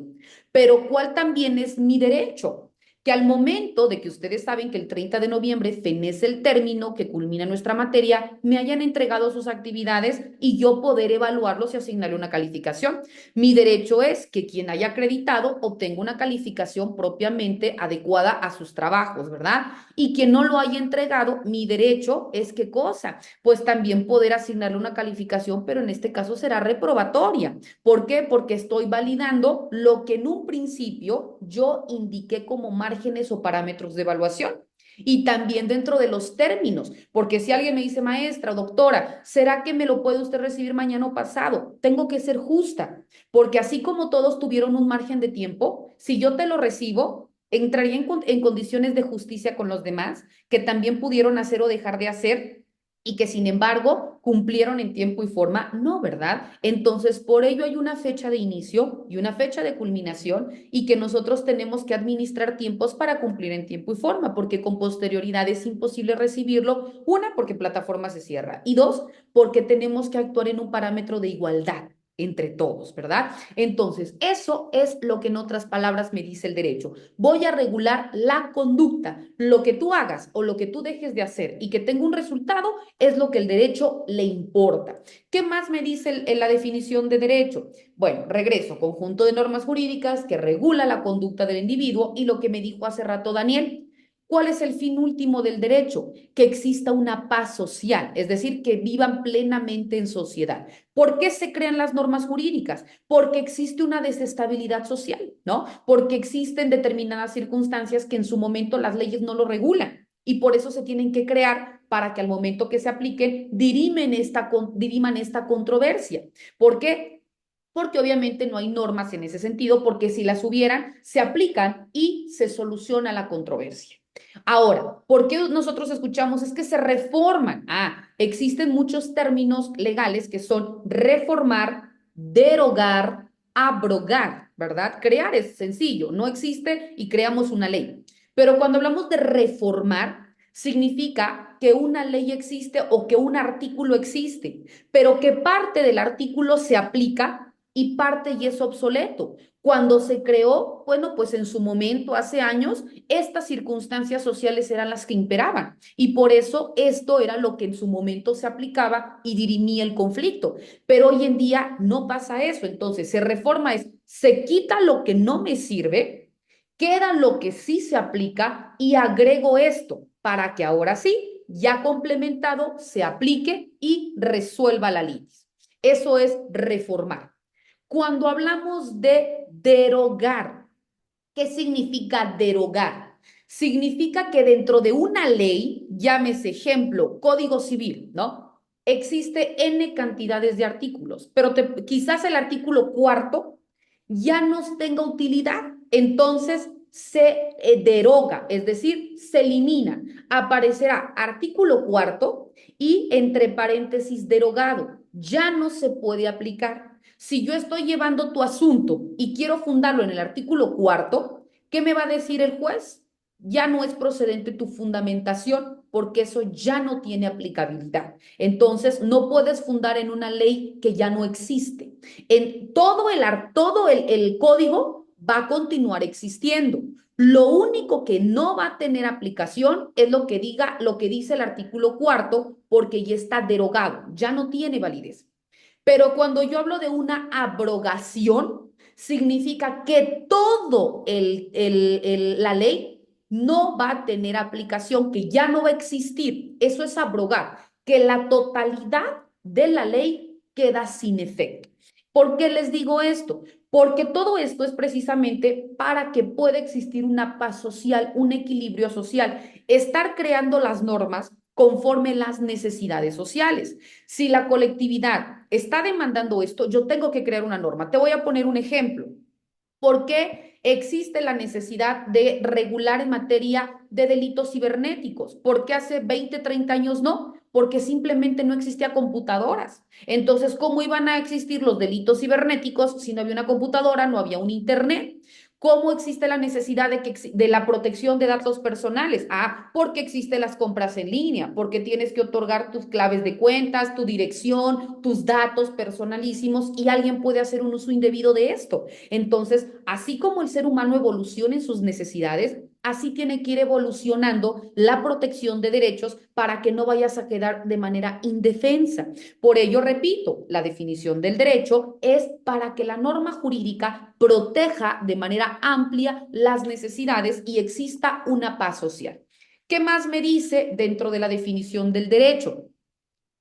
pero ¿cuál también es mi derecho? Que al momento de que ustedes saben que el 30 de noviembre fenece el término que culmina nuestra materia, me hayan entregado sus actividades y yo poder evaluarlos y asignarle una calificación. Mi derecho es que quien haya acreditado obtenga una calificación propiamente adecuada a sus trabajos, ¿verdad? Y quien no lo haya entregado, mi derecho es ¿qué cosa? Pues también poder asignarle una calificación, pero en este caso será reprobatoria. ¿Por qué? Porque estoy validando lo que en un principio yo indiqué como márgenes o parámetros de evaluación. Y también dentro de los términos, porque si alguien me dice, maestra o doctora, ¿será que me lo puede usted recibir mañana o pasado? Tengo que ser justa, porque así como todos tuvieron un margen de tiempo, si yo te lo recibo, entraría en condiciones de justicia con los demás, que también pudieron hacer o dejar de hacer y que sin embargo cumplieron en tiempo y forma, no, ¿verdad? Entonces, por ello hay una fecha de inicio y una fecha de culminación y que nosotros tenemos que administrar tiempos para cumplir en tiempo y forma, porque con posterioridad es imposible recibirlo, una, porque plataforma se cierra y dos, porque tenemos que actuar en un parámetro de igualdad entre todos, ¿verdad? Entonces, eso es lo que en otras palabras me dice el derecho. Voy a regular la conducta. Lo que tú hagas o lo que tú dejes de hacer y que tenga un resultado es lo que el derecho le importa. ¿Qué más me dice la definición de derecho? Bueno, regreso, conjunto de normas jurídicas que regula la conducta del individuo y lo que me dijo hace rato Daniel. ¿Cuál es el fin último del derecho? Que exista una paz social, es decir, que vivan plenamente en sociedad. ¿Por qué se crean las normas jurídicas? Porque existe una desestabilidad social, ¿no? Porque existen determinadas circunstancias que en su momento las leyes no lo regulan y por eso se tienen que crear para que al momento que se apliquen diriman esta controversia. ¿Por qué? Porque obviamente no hay normas en ese sentido, porque si las hubieran, se aplican y se soluciona la controversia. Ahora, ¿por qué nosotros escuchamos? Es que se reforman. Existen muchos términos legales que son reformar, derogar, abrogar, ¿verdad? Crear es sencillo, no existe y creamos una ley. Pero cuando hablamos de reformar, significa que una ley existe o que un artículo existe, pero que parte del artículo se aplica y parte y es obsoleto. Cuando se creó, bueno, pues en su momento, hace años, estas circunstancias sociales eran las que imperaban y por eso esto era lo que en su momento se aplicaba y dirimía el conflicto. Pero hoy en día no pasa eso. Entonces, se reforma se quita lo que no me sirve, queda lo que sí se aplica y agrego esto para que ahora sí, ya complementado, se aplique y resuelva la litis. Eso es reformar. Cuando hablamos de derogar, ¿qué significa derogar? Significa que dentro de una ley, llámese ejemplo, Código Civil, ¿no? Existe N cantidades de artículos, pero quizás el artículo cuarto ya no tenga utilidad. Entonces se deroga, es decir, se elimina. Aparecerá artículo cuarto y entre paréntesis derogado. Ya no se puede aplicar. Si yo estoy llevando tu asunto y quiero fundarlo en el artículo cuarto, ¿qué me va a decir el juez? Ya no es procedente tu fundamentación porque eso ya no tiene aplicabilidad. Entonces, no puedes fundar en una ley que ya no existe. En todo el código va a continuar existiendo. Lo único que no va a tener aplicación es lo que dice el artículo cuarto, porque ya está derogado, ya no tiene validez. Pero cuando yo hablo de una abrogación, significa que todo la ley no va a tener aplicación, que ya no va a existir. Eso es abrogar, que la totalidad de la ley queda sin efecto. ¿Por qué les digo esto? Porque todo esto es precisamente para que pueda existir una paz social, un equilibrio social, estar creando las normas conforme las necesidades sociales. Si la colectividad está demandando esto, yo tengo que crear una norma. Te voy a poner un ejemplo. ¿Por qué existe la necesidad de regular en materia de delitos cibernéticos? ¿Por qué hace 20, 30 años no? Porque simplemente no existía computadoras. Entonces, ¿cómo iban a existir los delitos cibernéticos si no había una computadora, no había un internet? ¿Cómo existe la necesidad de la protección de datos personales? Ah, porque existen las compras en línea, porque tienes que otorgar tus claves de cuentas, tu dirección, tus datos personalísimos y alguien puede hacer un uso indebido de esto. Entonces, así como el ser humano evoluciona en sus necesidades, así tiene que ir evolucionando la protección de derechos para que no vayas a quedar de manera indefensa. Por ello, repito, la definición del derecho es para que la norma jurídica proteja de manera amplia las necesidades y exista una paz social. ¿Qué más me dice dentro de la definición del derecho?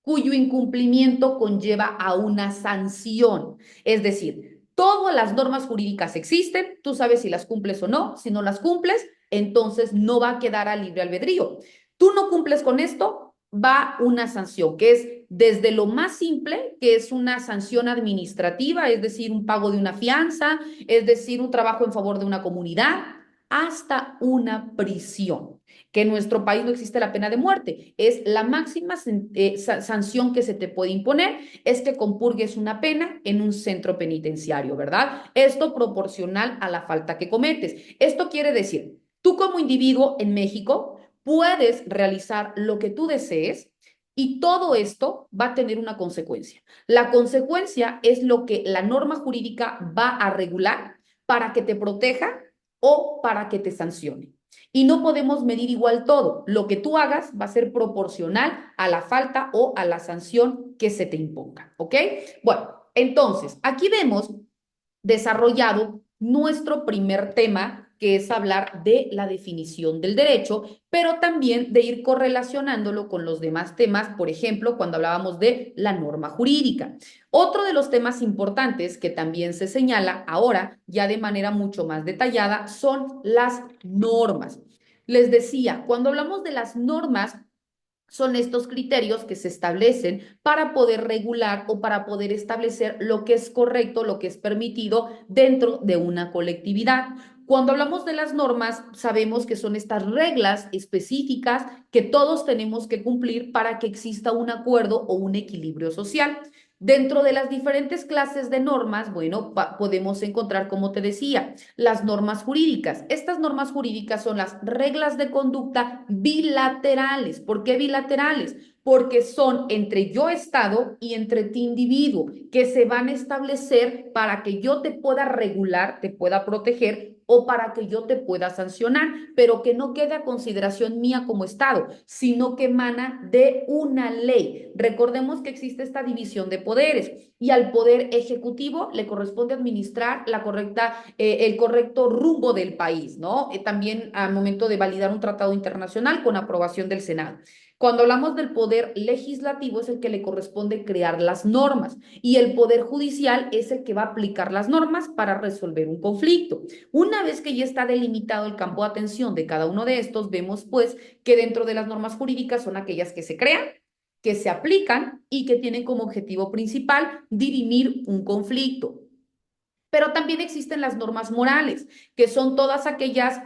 Cuyo incumplimiento conlleva a una sanción. Es decir, todas las normas jurídicas existen, tú sabes si las cumples o no, si no las cumples, entonces no va a quedar a libre albedrío. Tú no cumples con esto, va una sanción, que es desde lo más simple, que es una sanción administrativa, es decir, un pago de una fianza, es decir, un trabajo en favor de una comunidad, hasta una prisión, que en nuestro país no existe la pena de muerte. Es la máxima sanción que se te puede imponer, es que compurgues una pena en un centro penitenciario, ¿verdad? Esto proporcional a la falta que cometes. Esto quiere decir, tú como individuo en México puedes realizar lo que tú desees y todo esto va a tener una consecuencia. La consecuencia es lo que la norma jurídica va a regular para que te proteja o para que te sancione. Y no podemos medir igual todo. Lo que tú hagas va a ser proporcional a la falta o a la sanción que se te imponga, ¿ok? Bueno, entonces, aquí vemos desarrollado nuestro primer tema, que es hablar de la definición del derecho, pero también de ir correlacionándolo con los demás temas, por ejemplo, cuando hablábamos de la norma jurídica. Otro de los temas importantes que también se señala ahora, ya de manera mucho más detallada, son las normas. Les decía, cuando hablamos de las normas, son estos criterios que se establecen para poder regular o para poder establecer lo que es correcto, lo que es permitido dentro de una colectividad. Cuando hablamos de las normas, sabemos que son estas reglas específicas que todos tenemos que cumplir para que exista un acuerdo o un equilibrio social. Dentro de las diferentes clases de normas, bueno, podemos encontrar, como te decía, las normas jurídicas. Estas normas jurídicas son las reglas de conducta bilaterales. ¿Por qué bilaterales? Porque son entre yo Estado y entre ti individuo, que se van a establecer para que yo te pueda regular, te pueda proteger o para que yo te pueda sancionar, pero que no quede a consideración mía como Estado, sino que emana de una ley. Recordemos que existe esta división de poderes y al poder ejecutivo le corresponde administrar el correcto rumbo del país, ¿no? También al momento de validar un tratado internacional con aprobación del Senado. Cuando hablamos del poder legislativo es el que le corresponde crear las normas y el poder judicial es el que va a aplicar las normas para resolver un conflicto. Una vez que ya está delimitado el campo de atención de cada uno de estos, vemos pues que dentro de las normas jurídicas son aquellas que se crean, que se aplican y que tienen como objetivo principal dirimir un conflicto. Pero también existen las normas morales, que son todas aquellas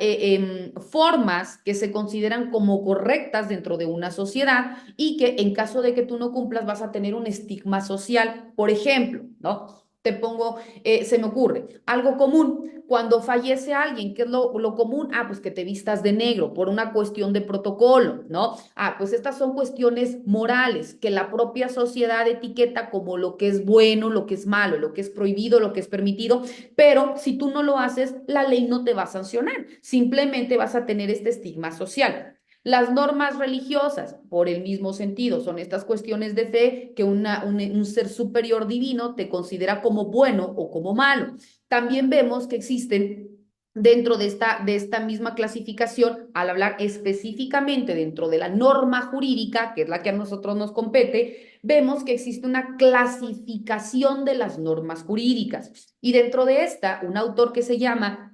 formas que se consideran como correctas dentro de una sociedad y que en caso de que tú no cumplas vas a tener un estigma social. Por ejemplo, ¿no? Te pongo, se me ocurre, algo común, cuando fallece alguien, ¿qué es lo común? Ah, pues que te vistas de negro por una cuestión de protocolo, ¿no? Ah, pues estas son cuestiones morales que la propia sociedad etiqueta como lo que es bueno, lo que es malo, lo que es prohibido, lo que es permitido, pero si tú no lo haces, la ley no te va a sancionar, simplemente vas a tener este estigma social. Las normas religiosas, por el mismo sentido, son estas cuestiones de fe que un ser superior divino te considera como bueno o como malo. También vemos que existen dentro de esta misma clasificación, al hablar específicamente dentro de la norma jurídica, que es la que a nosotros nos compete, vemos que existe una clasificación de las normas jurídicas. Y dentro de esta, un autor que se llama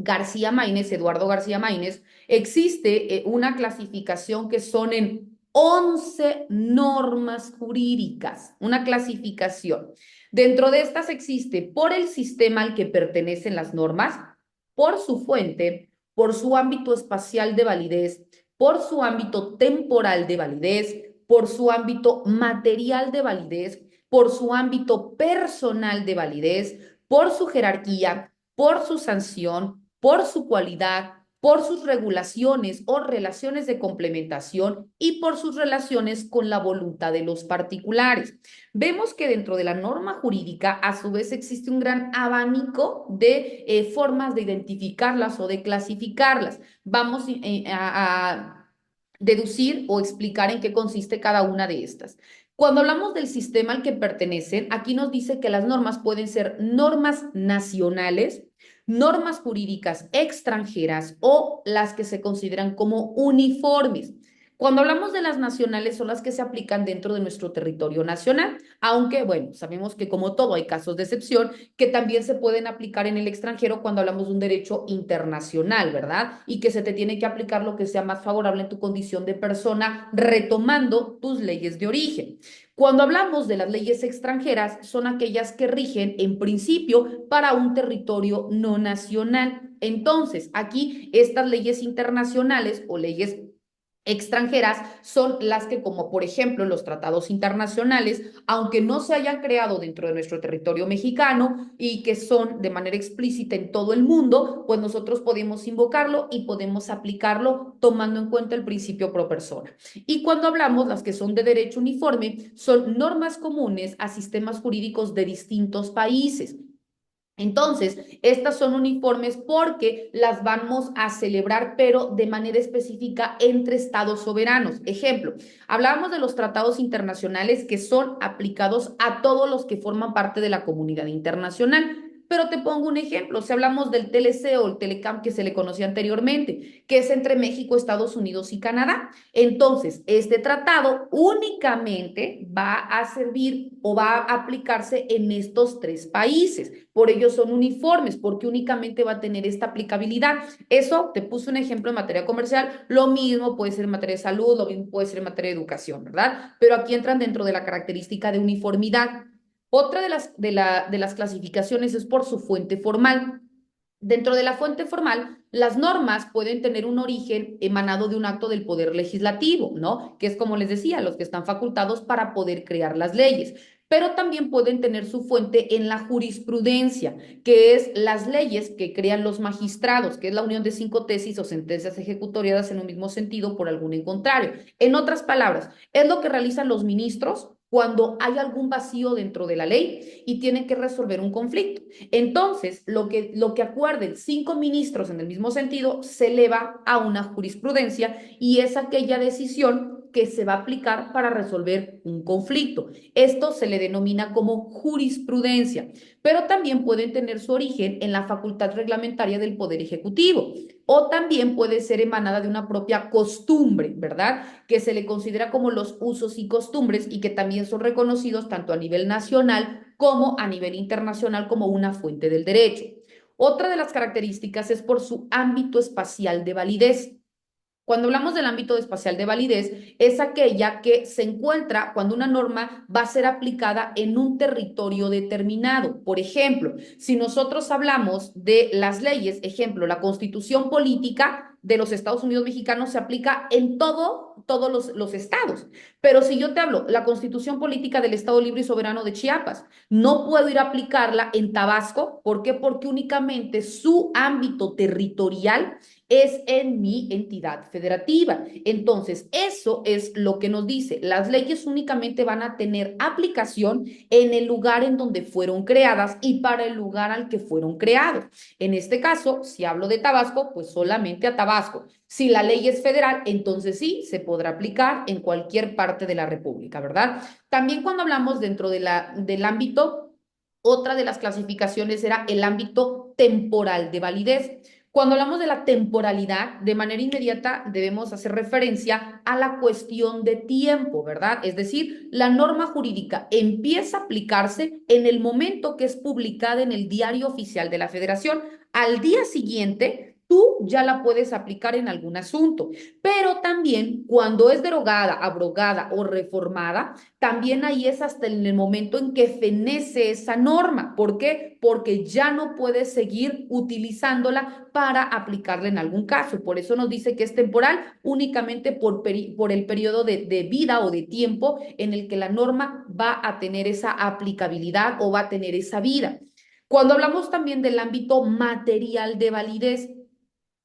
García Maínez, Eduardo García Maínez, existe una clasificación que son en 11 normas jurídicas, una clasificación. Dentro de estas existe por el sistema al que pertenecen las normas, por su fuente, por su ámbito espacial de validez, por su ámbito temporal de validez, por su ámbito material de validez, por su ámbito personal de validez, por su jerarquía, por su sanción, por su cualidad, por sus regulaciones o relaciones de complementación y por sus relaciones con la voluntad de los particulares. Vemos que dentro de la norma jurídica, a su vez, existe un gran abanico de formas de identificarlas o de clasificarlas. Vamos a deducir o explicar en qué consiste cada una de estas. Cuando hablamos del sistema al que pertenecen, aquí nos dice que las normas pueden ser normas nacionales, normas jurídicas extranjeras o las que se consideran como uniformes. Cuando hablamos de las nacionales son las que se aplican dentro de nuestro territorio nacional, aunque bueno, sabemos que como todo hay casos de excepción que también se pueden aplicar en el extranjero cuando hablamos de un derecho internacional, ¿verdad? Y que se te tiene que aplicar lo que sea más favorable en tu condición de persona, retomando tus leyes de origen. Cuando hablamos de las leyes extranjeras, son aquellas que rigen en principio para un territorio no nacional. Entonces, aquí estas leyes internacionales o leyes extranjeras son las que, como por ejemplo los tratados internacionales, aunque no se hayan creado dentro de nuestro territorio mexicano y que son de manera explícita en todo el mundo, pues nosotros podemos invocarlo y podemos aplicarlo tomando en cuenta el principio pro persona. Y cuando hablamos, las que son de derecho uniforme, son normas comunes a sistemas jurídicos de distintos países. Entonces, estas son uniformes porque las vamos a celebrar, pero de manera específica entre estados soberanos. Ejemplo, hablábamos de los tratados internacionales que son aplicados a todos los que forman parte de la comunidad internacional. Pero te pongo un ejemplo, si hablamos del TLC o el Telecam que se le conocía anteriormente, que es entre México, Estados Unidos y Canadá. Entonces, este tratado únicamente va a servir o va a aplicarse en estos tres países. Por ello son uniformes, porque únicamente va a tener esta aplicabilidad. Eso, te puse un ejemplo en materia comercial, lo mismo puede ser en materia de salud, lo mismo puede ser en materia de educación, ¿verdad? Pero aquí entran dentro de la característica de uniformidad. Otra de las clasificaciones es por su fuente formal. Dentro de la fuente formal, las normas pueden tener un origen emanado de un acto del poder legislativo, ¿no? Que es como les decía, los que están facultados para poder crear las leyes, pero también pueden tener su fuente en la jurisprudencia, que es las leyes que crean los magistrados, que es la unión de cinco tesis o sentencias ejecutoriadas en un mismo sentido por algún en contrario. En otras palabras, es lo que realizan los ministros cuando hay algún vacío dentro de la ley y tienen que resolver un conflicto. Entonces, lo que acuerden cinco ministros en el mismo sentido se eleva a una jurisprudencia y es aquella decisión que se va a aplicar para resolver un conflicto. Esto se le denomina como jurisprudencia, pero también pueden tener su origen en la facultad reglamentaria del Poder Ejecutivo o también puede ser emanada de una propia costumbre, ¿verdad? Que se le considera como los usos y costumbres y que también son reconocidos tanto a nivel nacional como a nivel internacional como una fuente del derecho. Otra de las características es por su ámbito espacial de validez. Cuando hablamos del ámbito espacial de validez, es aquella que se encuentra cuando una norma va a ser aplicada en un territorio determinado. Por ejemplo, si nosotros hablamos de las leyes, ejemplo, la Constitución política de los Estados Unidos mexicanos se aplica en todos los estados. Pero si yo te hablo, la Constitución política del Estado Libre y Soberano de Chiapas, no puedo ir a aplicarla en Tabasco. ¿Por qué? Porque únicamente su ámbito territorial es en mi entidad federativa. Entonces, eso es lo que nos dice. Las leyes únicamente van a tener aplicación en el lugar en donde fueron creadas y para el lugar al que fueron creados. En este caso, si hablo de Tabasco, pues solamente a Tabasco. Si la ley es federal, entonces sí, se podrá aplicar en cualquier parte de la República, ¿verdad? También cuando hablamos dentro del ámbito, otra de las clasificaciones era el ámbito temporal de validez. Cuando hablamos de la temporalidad, de manera inmediata debemos hacer referencia a la cuestión de tiempo, ¿verdad? Es decir, la norma jurídica empieza a aplicarse en el momento que es publicada en el Diario Oficial de la Federación. Al día siguiente, tú ya la puedes aplicar en algún asunto, pero también cuando es derogada, abrogada o reformada, también ahí es hasta en el momento en que fenece esa norma. ¿Por qué? Porque ya no puedes seguir utilizándola para aplicarla en algún caso. Por eso nos dice que es temporal únicamente por el periodo de vida o de tiempo en el que la norma va a tener esa aplicabilidad o va a tener esa vida. Cuando hablamos también del ámbito material de validez,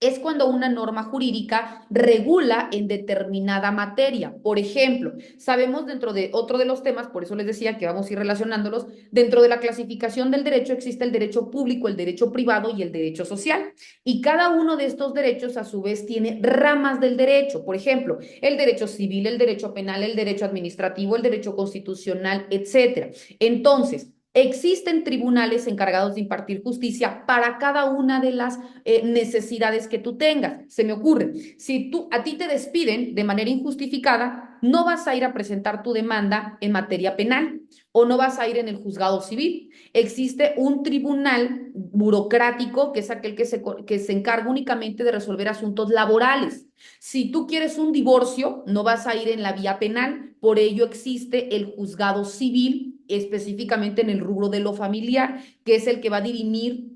es cuando una norma jurídica regula en determinada materia. Por ejemplo, sabemos dentro de otro de los temas, por eso les decía que vamos a ir relacionándolos, dentro de la clasificación del derecho existe el derecho público, el derecho privado y el derecho social. Y cada uno de estos derechos a su vez tiene ramas del derecho. Por ejemplo, el derecho civil, el derecho penal, el derecho administrativo, el derecho constitucional, etcétera. Entonces, existen tribunales encargados de impartir justicia para cada una de las necesidades que tú tengas. Se me ocurre, si a ti te despiden de manera injustificada, no vas a ir a presentar tu demanda en materia penal o no vas a ir en el juzgado civil. Existe un tribunal burocrático que es aquel que se encarga únicamente de resolver asuntos laborales. Si tú quieres un divorcio, no vas a ir en la vía penal, por ello existe el juzgado civil específicamente en el rubro de lo familiar, que es el que va a dirimir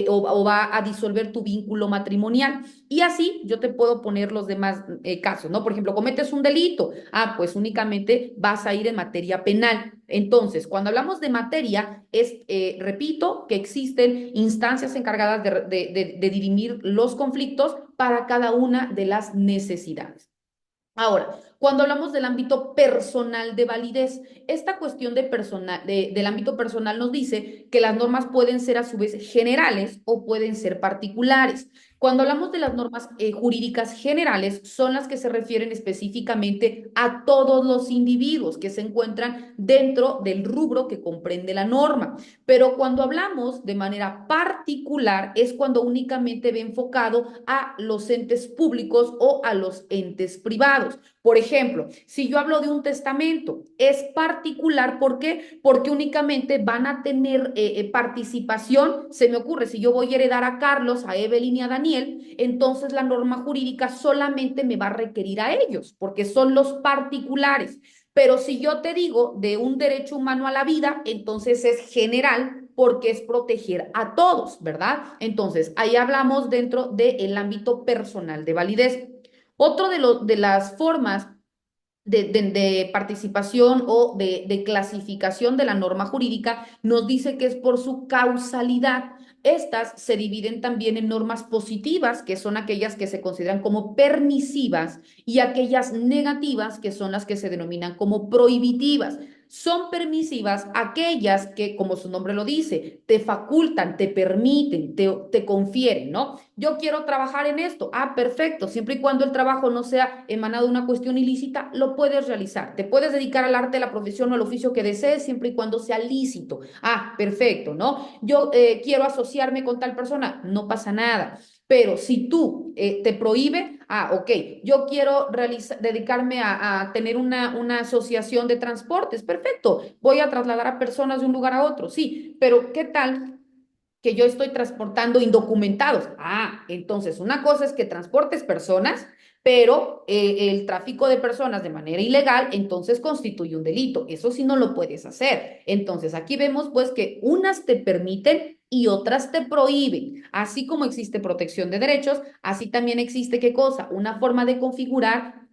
o va a disolver tu vínculo matrimonial. Y así yo te puedo poner los demás casos, ¿no? Por ejemplo, cometes un delito, pues únicamente vas a ir en materia penal. Entonces, cuando hablamos de materia, repito, que existen instancias encargadas de dirimir los conflictos para cada una de las necesidades. Ahora, cuando hablamos del ámbito personal de validez, esta cuestión del ámbito personal nos dice que las normas pueden ser a su vez generales o pueden ser particulares. Cuando hablamos de las normas jurídicas generales, son las que se refieren específicamente a todos los individuos que se encuentran dentro del rubro que comprende la norma. Pero cuando hablamos de manera particular, es cuando únicamente ve enfocado a los entes públicos o a los entes privados. Por ejemplo, si yo hablo de un testamento, es particular, ¿por qué? Porque únicamente van a tener participación, se me ocurre, si yo voy a heredar a Carlos, a Evelyn y a Daniel, entonces la norma jurídica solamente me va a requerir a ellos, porque son los particulares. Pero si yo te digo de un derecho humano a la vida, entonces es general porque es proteger a todos, ¿verdad? Entonces, ahí hablamos dentro del ámbito personal de validez. Otro de las formas de participación o de clasificación de la norma jurídica nos dice que es por su causalidad. Estas se dividen también en normas positivas, que son aquellas que se consideran como permisivas, y aquellas negativas, que son las que se denominan como prohibitivas. Son permisivas aquellas que, como su nombre lo dice, te facultan, te permiten, te confieren, ¿no? Yo quiero trabajar en esto. Perfecto. Siempre y cuando el trabajo no sea emanado de una cuestión ilícita, lo puedes realizar. Te puedes dedicar al arte, a la profesión o al oficio que desees, siempre y cuando sea lícito. Perfecto, ¿no? Yo quiero asociarme con tal persona, no pasa nada. Pero si tú te prohíbe, ok, yo quiero dedicarme a tener una asociación de transportes, perfecto, voy a trasladar a personas de un lugar a otro, sí, pero ¿qué tal que yo estoy transportando indocumentados? Entonces una cosa es que transportes personas, pero el tráfico de personas de manera ilegal, entonces constituye un delito. Eso sí no lo puedes hacer. Entonces aquí vemos pues que unas te permiten y otras te prohíben. Así como existe protección de derechos, así también existe, ¿qué cosa? Una forma de configurar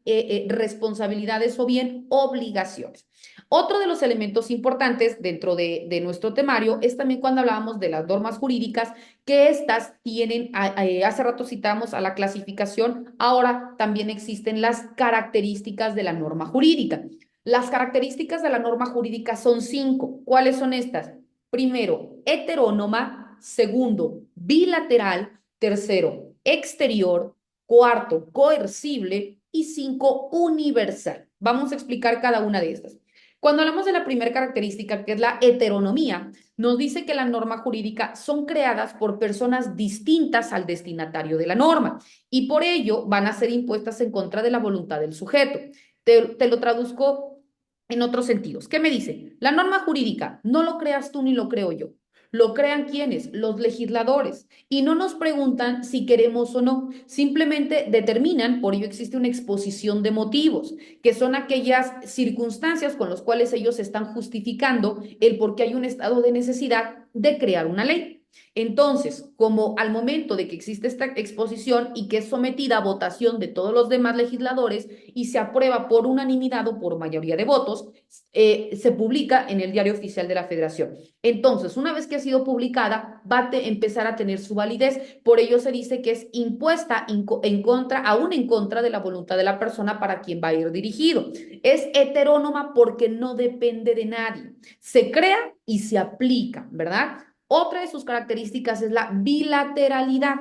responsabilidades o bien obligaciones. Otro de los elementos importantes dentro de nuestro temario es también cuando hablábamos de las normas jurídicas, que estas tienen, hace rato citamos a la clasificación, ahora también existen las características de la norma jurídica. Las características de la norma jurídica son 5. ¿Cuáles son estas? Primero, heterónoma. Segundo, bilateral. Tercero, exterior. Cuarto, coercible. Y 5, universal. Vamos a explicar cada una de estas. Cuando hablamos de la primera característica, que es la heteronomía, nos dice que la norma jurídica son creadas por personas distintas al destinatario de la norma y por ello van a ser impuestas en contra de la voluntad del sujeto. Te lo traduzco en otros sentidos. ¿Qué me dice? La norma jurídica no lo creas tú ni lo creo yo. Lo crean quienes, los legisladores, y no nos preguntan si queremos o no, simplemente determinan, por ello existe una exposición de motivos, que son aquellas circunstancias con las cuales ellos están justificando el por qué hay un estado de necesidad de crear una ley. Entonces, como al momento de que existe esta exposición y que es sometida a votación de todos los demás legisladores y se aprueba por unanimidad o por mayoría de votos, se publica en el Diario Oficial de la Federación. Entonces, una vez que ha sido publicada, va a empezar a tener su validez. Por ello se dice que es impuesta en contra, aún en contra de la voluntad de la persona para quien va a ir dirigido. Es heterónoma porque no depende de nadie. Se crea y se aplica, ¿verdad? Otra de sus características es la bilateralidad.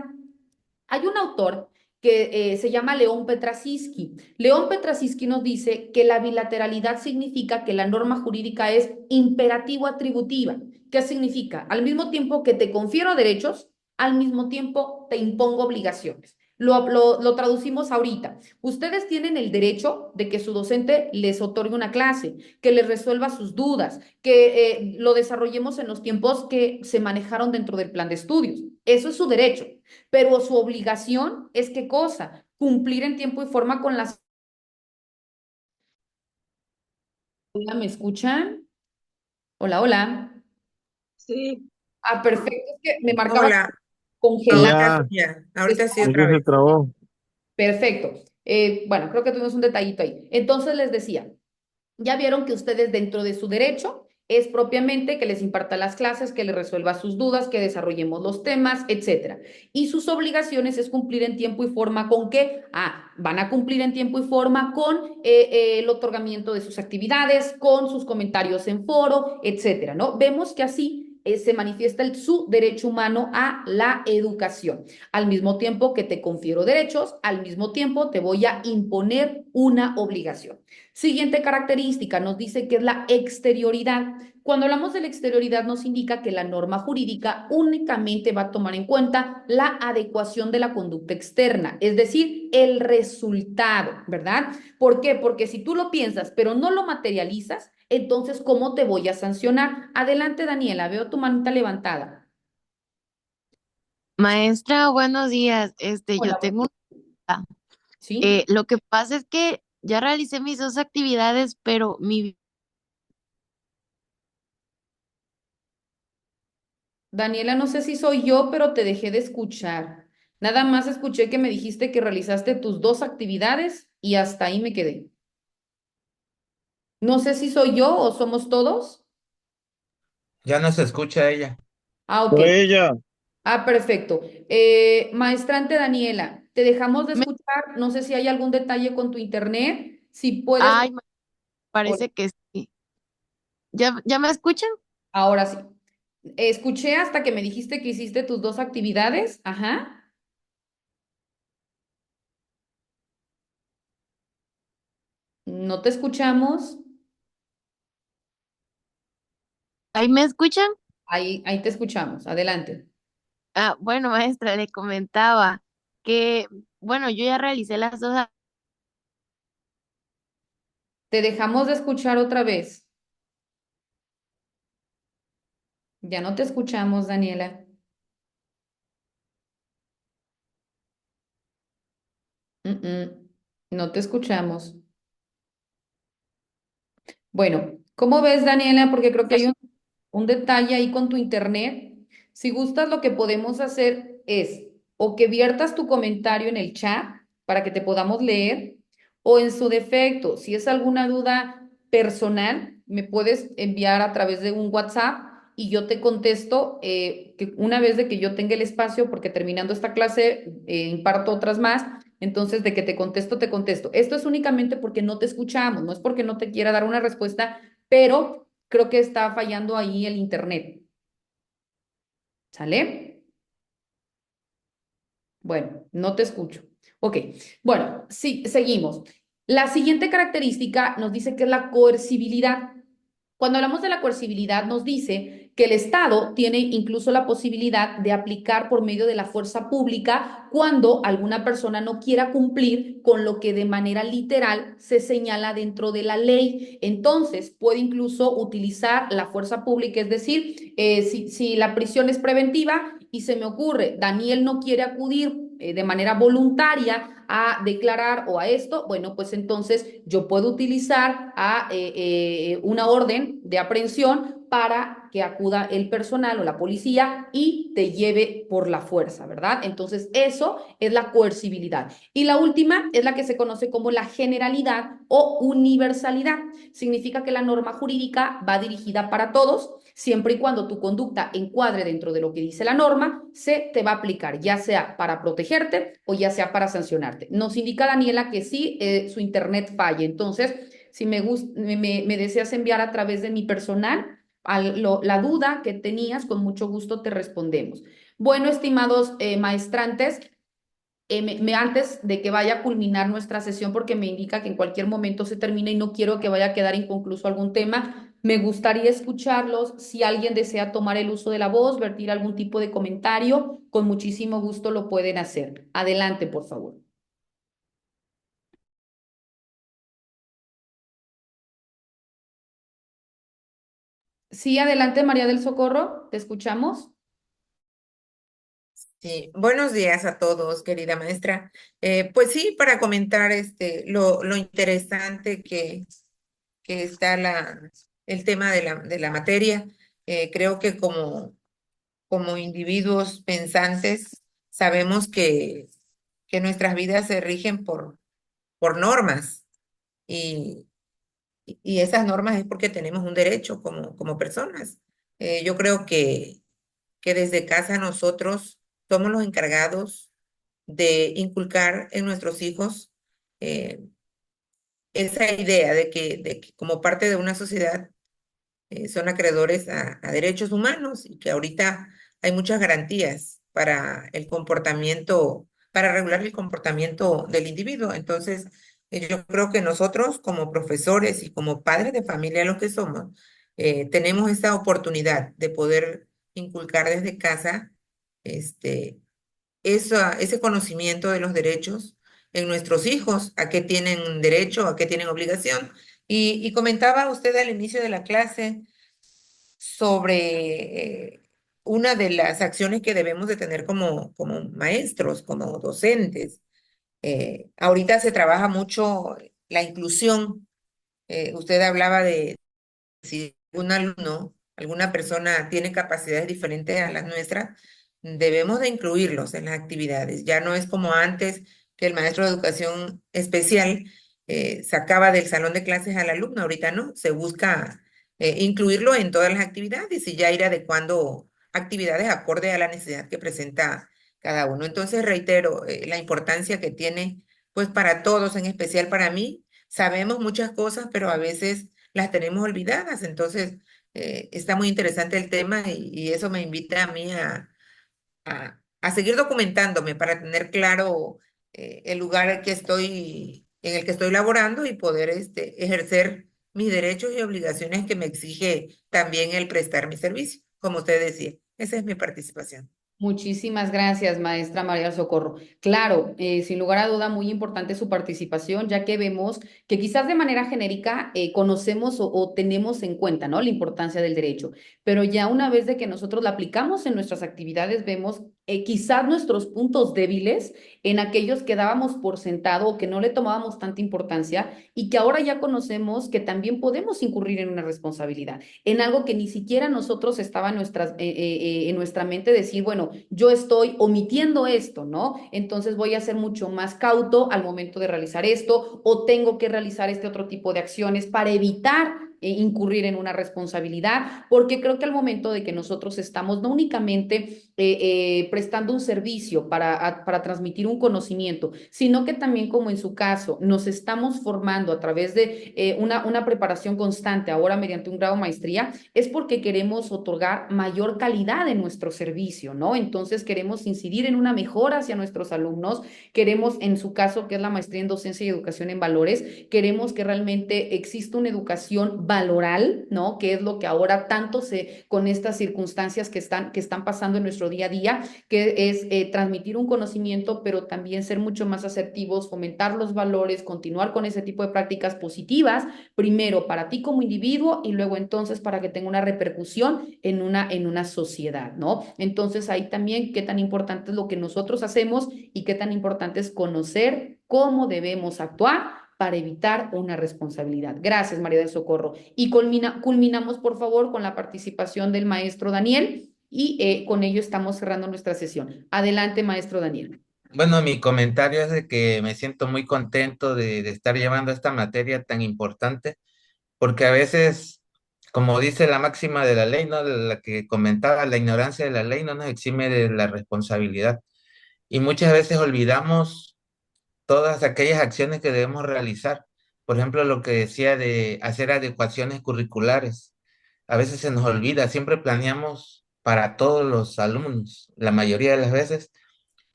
Hay un autor que se llama León Petraszewski. León Petraszewski nos dice que la bilateralidad significa que la norma jurídica es imperativo atributiva. ¿Qué significa? Al mismo tiempo que te confiero derechos, al mismo tiempo te impongo obligaciones. Lo traducimos ahorita. Ustedes tienen el derecho de que su docente les otorgue una clase, que les resuelva sus dudas, que lo desarrollemos en los tiempos que se manejaron dentro del plan de estudios. Eso es su derecho. Pero su obligación es ¿qué cosa? Cumplir en tiempo y forma con las... Hola, ¿me escuchan? Hola, hola. Sí, Ah, perfecto. Es que me marcaba Hola, congelada. ahorita ya, sí, ya, ahorita sí Está otra es que se vez. trabó. perfecto. Bueno, creo que tuvimos un detallito ahí. Entonces les decía, ya vieron que ustedes dentro de su derecho es propiamente que les imparta las clases, que les resuelva sus dudas, que desarrollemos los temas, etcétera. Y sus obligaciones es cumplir en tiempo y forma con qué? Ah, van a cumplir en tiempo y forma con el otorgamiento de sus actividades, con sus comentarios en foro, etcétera, ¿no? Vemos que así se manifiesta su derecho humano a la educación. Al mismo tiempo que te confiero derechos, al mismo tiempo te voy a imponer una obligación. Siguiente característica nos dice que es la exterioridad. Cuando hablamos de la exterioridad nos indica que la norma jurídica únicamente va a tomar en cuenta la adecuación de la conducta externa, es decir, el resultado, ¿verdad? ¿Por qué? Porque si tú lo piensas pero no lo materializas, entonces ¿cómo te voy a sancionar? Adelante, Daniela, veo tu manita levantada. Maestra, buenos días. Yo Hola, tengo una. ¿sí? Lo que pasa es que ya realicé mis dos actividades, pero Daniela, no sé si soy yo, pero te dejé de escuchar. Nada más escuché que me dijiste que realizaste tus dos actividades y hasta ahí me quedé. No sé si soy yo o somos todos. Ya no se escucha ella. Ah, ok. Fue ella. Ah, perfecto. Maestrante Daniela, te dejamos de me, escuchar. No sé si hay algún detalle con tu internet. Si puedes. ay, Hola, parece que sí. ¿Ya me escuchan? ahora sí. Escuché hasta que me dijiste que hiciste tus dos actividades. Ajá. No te escuchamos. ¿Ahí me escuchan? Ahí te escuchamos. Adelante. Ah, bueno, maestra, le comentaba que, bueno, yo ya realicé las dos. Te dejamos de escuchar otra vez. Ya no te escuchamos, Daniela. Mm, mm. No te escuchamos. Bueno, ¿cómo ves, Daniela? Porque creo que hay un detalle ahí con tu internet. Si gustas, lo que podemos hacer es o que viertas tu comentario en el chat para que te podamos leer, o en su defecto, si es alguna duda personal, me puedes enviar a través de un WhatsApp y yo te contesto que una vez de que yo tenga el espacio, porque terminando esta clase imparto otras más, entonces de que te contesto, te contesto. Esto es únicamente porque no te escuchamos, no es porque no te quiera dar una respuesta, pero creo que está fallando ahí el internet. ¿Sale? Bueno, no te escucho. Ok, bueno, sí, seguimos. La siguiente característica nos dice que es la coercibilidad. Cuando hablamos de la coercibilidad, nos dice que el Estado tiene incluso la posibilidad de aplicar por medio de la fuerza pública cuando alguna persona no quiera cumplir con lo que de manera literal se señala dentro de la ley. Entonces, puede incluso utilizar la fuerza pública, es decir, si la prisión es preventiva y se me ocurre, Daniel no quiere acudir de manera voluntaria a declarar o a esto, bueno, pues entonces yo puedo utilizar una orden de aprehensión para que acuda el personal o la policía y te lleve por la fuerza, ¿verdad? Entonces, eso es la coercibilidad. Y la última es la que se conoce como la generalidad o universalidad. Significa que la norma jurídica va dirigida para todos, siempre y cuando tu conducta encuadre dentro de lo que dice la norma, se te va a aplicar, ya sea para protegerte o ya sea para sancionarte. Nos indica Daniela que sí, su internet falle. Entonces, si me deseas enviar a través de mi personal la duda que tenías, con mucho gusto te respondemos. Bueno, estimados maestrantes, antes de que vaya a culminar nuestra sesión, porque me indica que en cualquier momento se termina y no quiero que vaya a quedar inconcluso algún tema, me gustaría escucharlos. Si alguien desea tomar el uso de la voz, vertir algún tipo de comentario, con muchísimo gusto lo pueden hacer. Adelante, por favor. Sí, adelante, María del Socorro, te escuchamos. Sí, buenos días a todos, querida maestra. Pues sí, para comentar lo interesante que está el tema de la materia. Creo que como individuos pensantes sabemos que nuestras vidas se rigen por normas y, y esas normas es porque tenemos un derecho como personas. Yo creo que desde casa nosotros somos los encargados de inculcar en nuestros hijos eh, esa idea de que como parte de una sociedad son acreedores a derechos humanos y que ahorita hay muchas garantías para el comportamiento, para regular el comportamiento del individuo. Entonces, yo creo que nosotros como profesores y como padres de familia, lo que somos, tenemos esta oportunidad de poder inculcar desde casa este, ese conocimiento de los derechos en nuestros hijos, a qué tienen derecho, a qué tienen obligación. Y comentaba usted al inicio de la clase sobre una de las acciones que debemos de tener como maestros, como docentes. Ahorita se trabaja mucho la inclusión. Usted hablaba de si un alumno, alguna persona tiene capacidades diferentes a las nuestras, debemos de incluirlos en las actividades. Ya no es como antes que el maestro de educación especial sacaba del salón de clases al alumno, ahorita no, se busca incluirlo en todas las actividades y ya ir adecuando actividades acorde a la necesidad que presenta cada uno. Entonces, reitero, la importancia que tiene, pues para todos, en especial para mí. Sabemos muchas cosas, pero a veces las tenemos olvidadas. Entonces, está muy interesante el tema y eso me invita a mí a seguir documentándome para tener claro el lugar que estoy, en el que estoy laborando y poder ejercer mis derechos y obligaciones que me exige también el prestar mi servicio, como usted decía. Esa es mi participación. Muchísimas gracias, maestra María del Socorro. Claro, sin lugar a duda, muy importante su participación, ya que vemos que quizás de manera genérica conocemos o tenemos en cuenta, ¿no? La importancia del derecho, pero ya una vez de que nosotros la aplicamos en nuestras actividades, vemos quizás nuestros puntos débiles en aquellos que dábamos por sentado o que no le tomábamos tanta importancia y que ahora ya conocemos que también podemos incurrir en una responsabilidad, en algo que ni siquiera nosotros estaba en nuestra mente decir, bueno, yo estoy omitiendo esto, ¿no? Entonces voy a ser mucho más cauto al momento de realizar esto o tengo que realizar este otro tipo de acciones para evitar incurrir en una responsabilidad, porque creo que al momento de que nosotros estamos no únicamente prestando un servicio para transmitir un conocimiento, sino que también, como en su caso, nos estamos formando a través de una preparación constante, ahora mediante un grado de maestría, es porque queremos otorgar mayor calidad en nuestro servicio, ¿no? Entonces queremos incidir en una mejora hacia nuestros alumnos, queremos, en su caso, que es la maestría en docencia y educación en valores, queremos que realmente exista una educación valoral, ¿no? Que es lo que ahora tanto con estas circunstancias que están pasando en nuestro día a día, que es transmitir un conocimiento, pero también ser mucho más asertivos, fomentar los valores, continuar con ese tipo de prácticas positivas, primero para ti como individuo y luego entonces para que tenga una repercusión en una sociedad, ¿no? Entonces ahí también qué tan importante es lo que nosotros hacemos y qué tan importante es conocer cómo debemos actuar para evitar una responsabilidad. Gracias, María del Socorro. Y culminamos, por favor, con la participación del maestro Daniel y con ello estamos cerrando nuestra sesión. Adelante, maestro Daniel. Bueno, mi comentario es de que me siento muy contento de estar llevando esta materia tan importante, porque a veces, como dice la máxima de la ley, ¿no? La que comentaba, la ignorancia de la ley no nos exime de la responsabilidad. Y muchas veces olvidamos todas aquellas acciones que debemos realizar. Por ejemplo, lo que decía de hacer adecuaciones curriculares. A veces se nos olvida, siempre planeamos para todos los alumnos, la mayoría de las veces,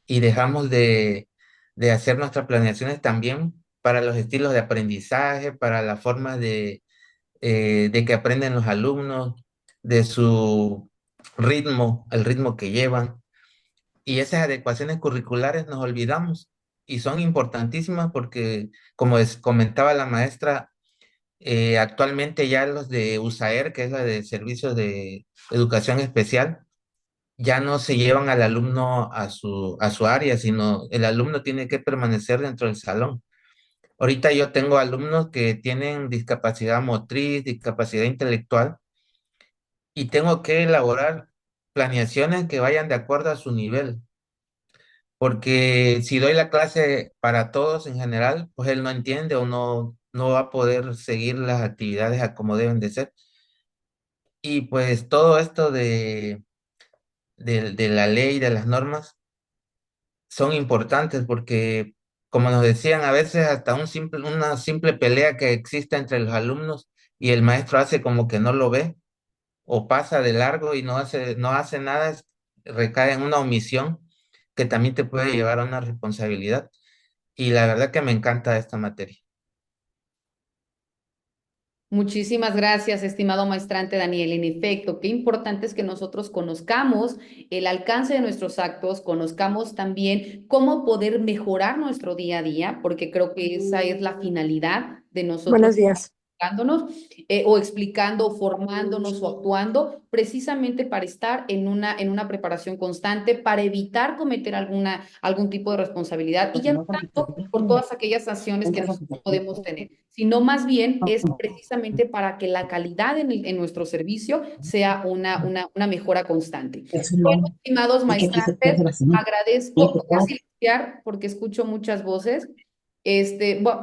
y dejamos de hacer nuestras planeaciones también para los estilos de aprendizaje, para la forma de que aprenden los alumnos, de su ritmo, el ritmo que llevan. Y esas adecuaciones curriculares nos olvidamos y son importantísimas porque, como comentaba la maestra, actualmente ya los de USAER, que es la de Servicios de Educación Especial, ya no se llevan al alumno a su área, sino el alumno tiene que permanecer dentro del salón. Ahorita yo tengo alumnos que tienen discapacidad motriz, discapacidad intelectual, y tengo que elaborar planeaciones que vayan de acuerdo a su nivel. Porque si doy la clase para todos en general, pues él no entiende o no va a poder seguir las actividades a como deben de ser. Y pues todo esto de la ley, de las normas, son importantes porque, como nos decían, a veces hasta una simple pelea que existe entre los alumnos y el maestro hace como que no lo ve o pasa de largo y no hace nada, recae en una omisión que también te puede llevar a una responsabilidad. Y la verdad que me encanta esta materia. Muchísimas gracias, estimado maestrante Daniel. En efecto, qué importante es que nosotros conozcamos el alcance de nuestros actos, conozcamos también cómo poder mejorar nuestro día a día, porque creo que esa es la finalidad de nosotros Buenos días. explicándonos, o explicando, o formándonos o actuando, precisamente para estar en una preparación constante, para evitar cometer algún tipo de responsabilidad y ya no tanto por todas aquellas acciones que nosotros podemos tener, sino más bien es precisamente para que la calidad en nuestro servicio sea una mejora constante. Bueno, estimados maestrantes, agradezco, voy a silenciar porque escucho muchas voces.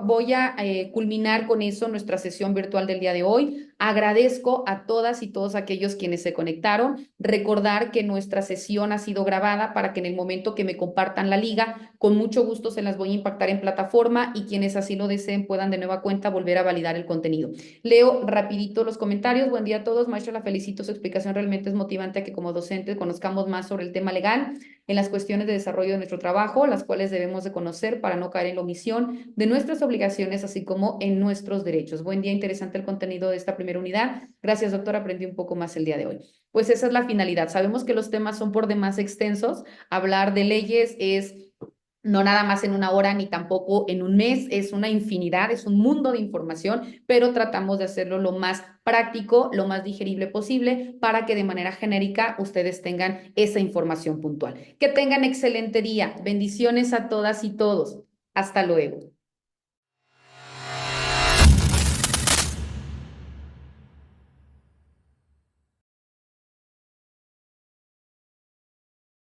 Voy a culminar con eso nuestra sesión virtual del día de hoy. Agradezco a todas y todos aquellos quienes se conectaron. Recordar que nuestra sesión ha sido grabada para que en el momento que me compartan la liga, con mucho gusto se las voy a impactar en plataforma y quienes así lo deseen puedan de nueva cuenta volver a validar el contenido. Leo rapidito los comentarios. Buen día a todos. Maestra, la felicito. Su explicación realmente es motivante a que como docentes conozcamos más sobre el tema legal en las cuestiones de desarrollo de nuestro trabajo, las cuales debemos de conocer para no caer en la omisión de nuestras obligaciones, así como en nuestros derechos. Buen día, interesante el contenido de esta primera unidad. Gracias, doctor, aprendí un poco más el día de hoy. Pues esa es la finalidad. Sabemos que los temas son por demás extensos. Hablar de leyes es no nada más en una hora ni tampoco en un mes, es una infinidad, es un mundo de información, pero tratamos de hacerlo lo más práctico, lo más digerible posible para que de manera genérica ustedes tengan esa información puntual. Que tengan excelente día. Bendiciones a todas y todos. Hasta luego.